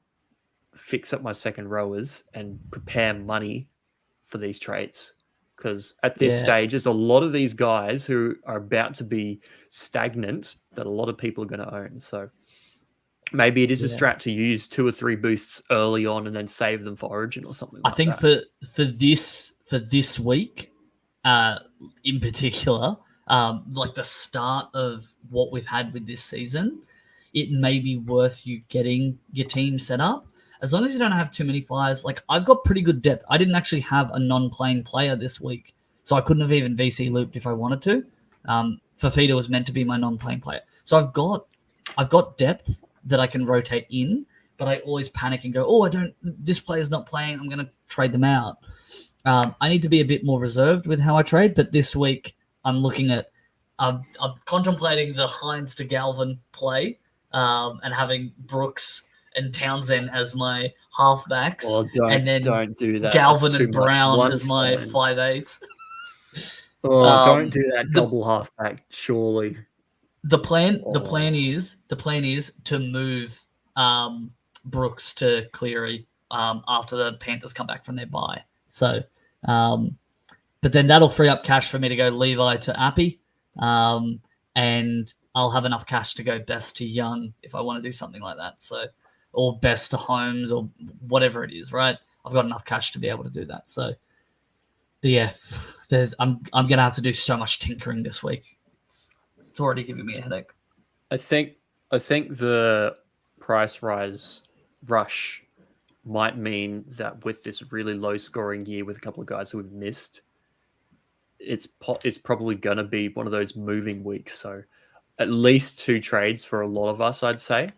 fix up my second rowers and prepare money for these trades? Because at this stage, there's a lot of these guys who are about to be stagnant that a lot of people are going to own. So maybe it is a strat to use 2 or 3 boosts early on and then save them for Origin or something like that. I think for this week, in particular, like the start of what we've had with this season, it may be worth you getting your team set up. As long as you don't have too many flyers. Like, I've got pretty good depth. I didn't actually have a non-playing player this week, so I couldn't have even VC looped if I wanted to. Fafita was meant to be my non-playing player. So I've got depth that I can rotate in, but I always panic and go, this player's not playing, I'm going to trade them out. I need to be a bit more reserved with how I trade, but this week I'm looking at, I'm contemplating the Hines to Galvin play and having Brooks and Townsend as my halfbacks, Well, and then don't do that. Galvin That's too and much. Brown One's as my fine. 5'8". Oh, don't do that the double halfback. Surely. the plan Oh. the plan is to move Brooks to Cleary after the Panthers come back from their bye. So, but then that'll free up cash for me to go Levi to Appy, and I'll have enough cash to go Best to Young if I want to do something like that. So, or Best to Holmes or whatever it is, right? I've got enough cash to be able to do that. So, but yeah, I'm gonna have to do so much tinkering this week. It's already giving me a headache. I think the price rise rush might mean that with this really low scoring year with a couple of guys who we've missed, it's probably going to be one of those moving weeks. So at least 2 trades for a lot of us, I'd say.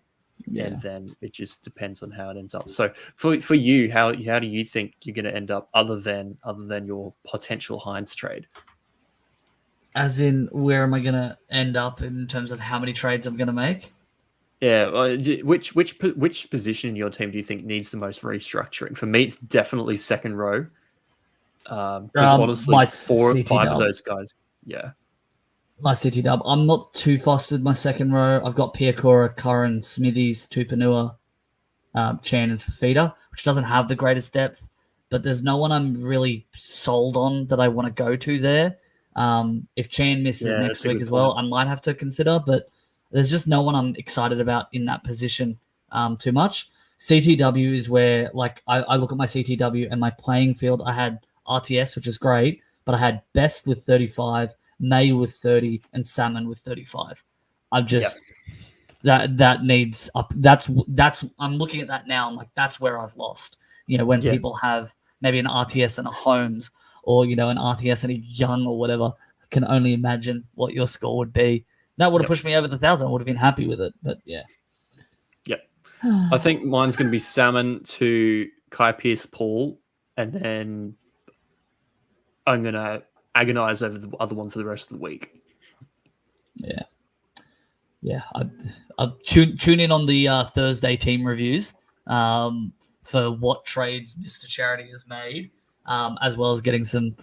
Yeah. And then it just depends on how it ends up. So for you, how do you think you're going to end up other than your potential Hines trade? As in, where am I going to end up in terms of how many trades I'm going to make? Yeah, which position in your team do you think needs the most restructuring? For me, it's definitely second row. Because honestly, my 4 or 5 dub. of those guys, yeah. My City dub. I'm not too fussed with my second row. I've got Piakora, Curran, Smithies, Tupanua, Chan, and Fafita, which doesn't have the greatest depth, but there's no one I'm really sold on that I want to go to there. If Chan misses next week as well, I might have to consider, but there's just no one I'm excited about in that position too much. CTW is where, like, I look at my CTW and my playing field. I had RTS, which is great, but I had Best with 35, May with 30, and Salmon with 35. I'm just that needs up. That's I'm looking at that now. I'm like, that's where I've lost. When people have maybe an RTS and a Holmes, or an RTS and a Young or whatever, I can only imagine what your score would be. That would have pushed me over the 1,000. I would have been happy with it, but yeah. Yep. I think mine's going to be Salmon to Kai Pearce Paul, and then I'm going to agonize over the other one for the rest of the week. Yeah. Yeah. I'll tune in on the Thursday team reviews for what trades Mr. Charity has made, as well as getting some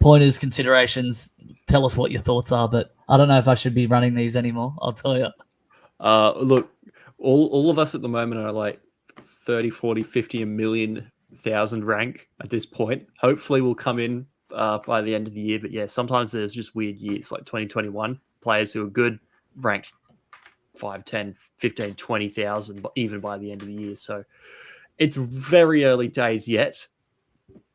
pointers, considerations. Tell us what your thoughts are, but I don't know if I should be running these anymore. I'll tell you. Look, all of us at the moment are like 30, 40, 50, 1,000,000 rank at this point. Hopefully we'll come in by the end of the year. But yeah, sometimes there's just weird years like 2021. Players who are good ranked 5, 10, 15, 20,000 even by the end of the year. So it's very early days yet.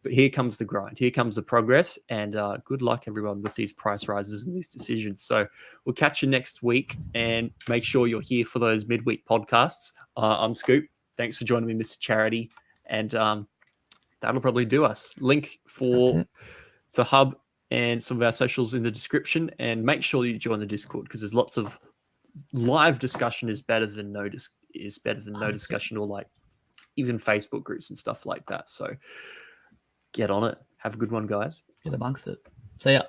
But here comes the grind. Here comes the progress. And good luck, everyone, with these price rises and these decisions. So we'll catch you next week. And make sure you're here for those midweek podcasts. I'm Scoop. Thanks for joining me, Mr. Charity. And that'll probably do us. Link for the hub and some of our socials in the description. And make sure you join the Discord, because there's lots of live discussion is better than no discussion, or like even Facebook groups and stuff like that. So get on it. Have a good one, guys. Get amongst it. See ya.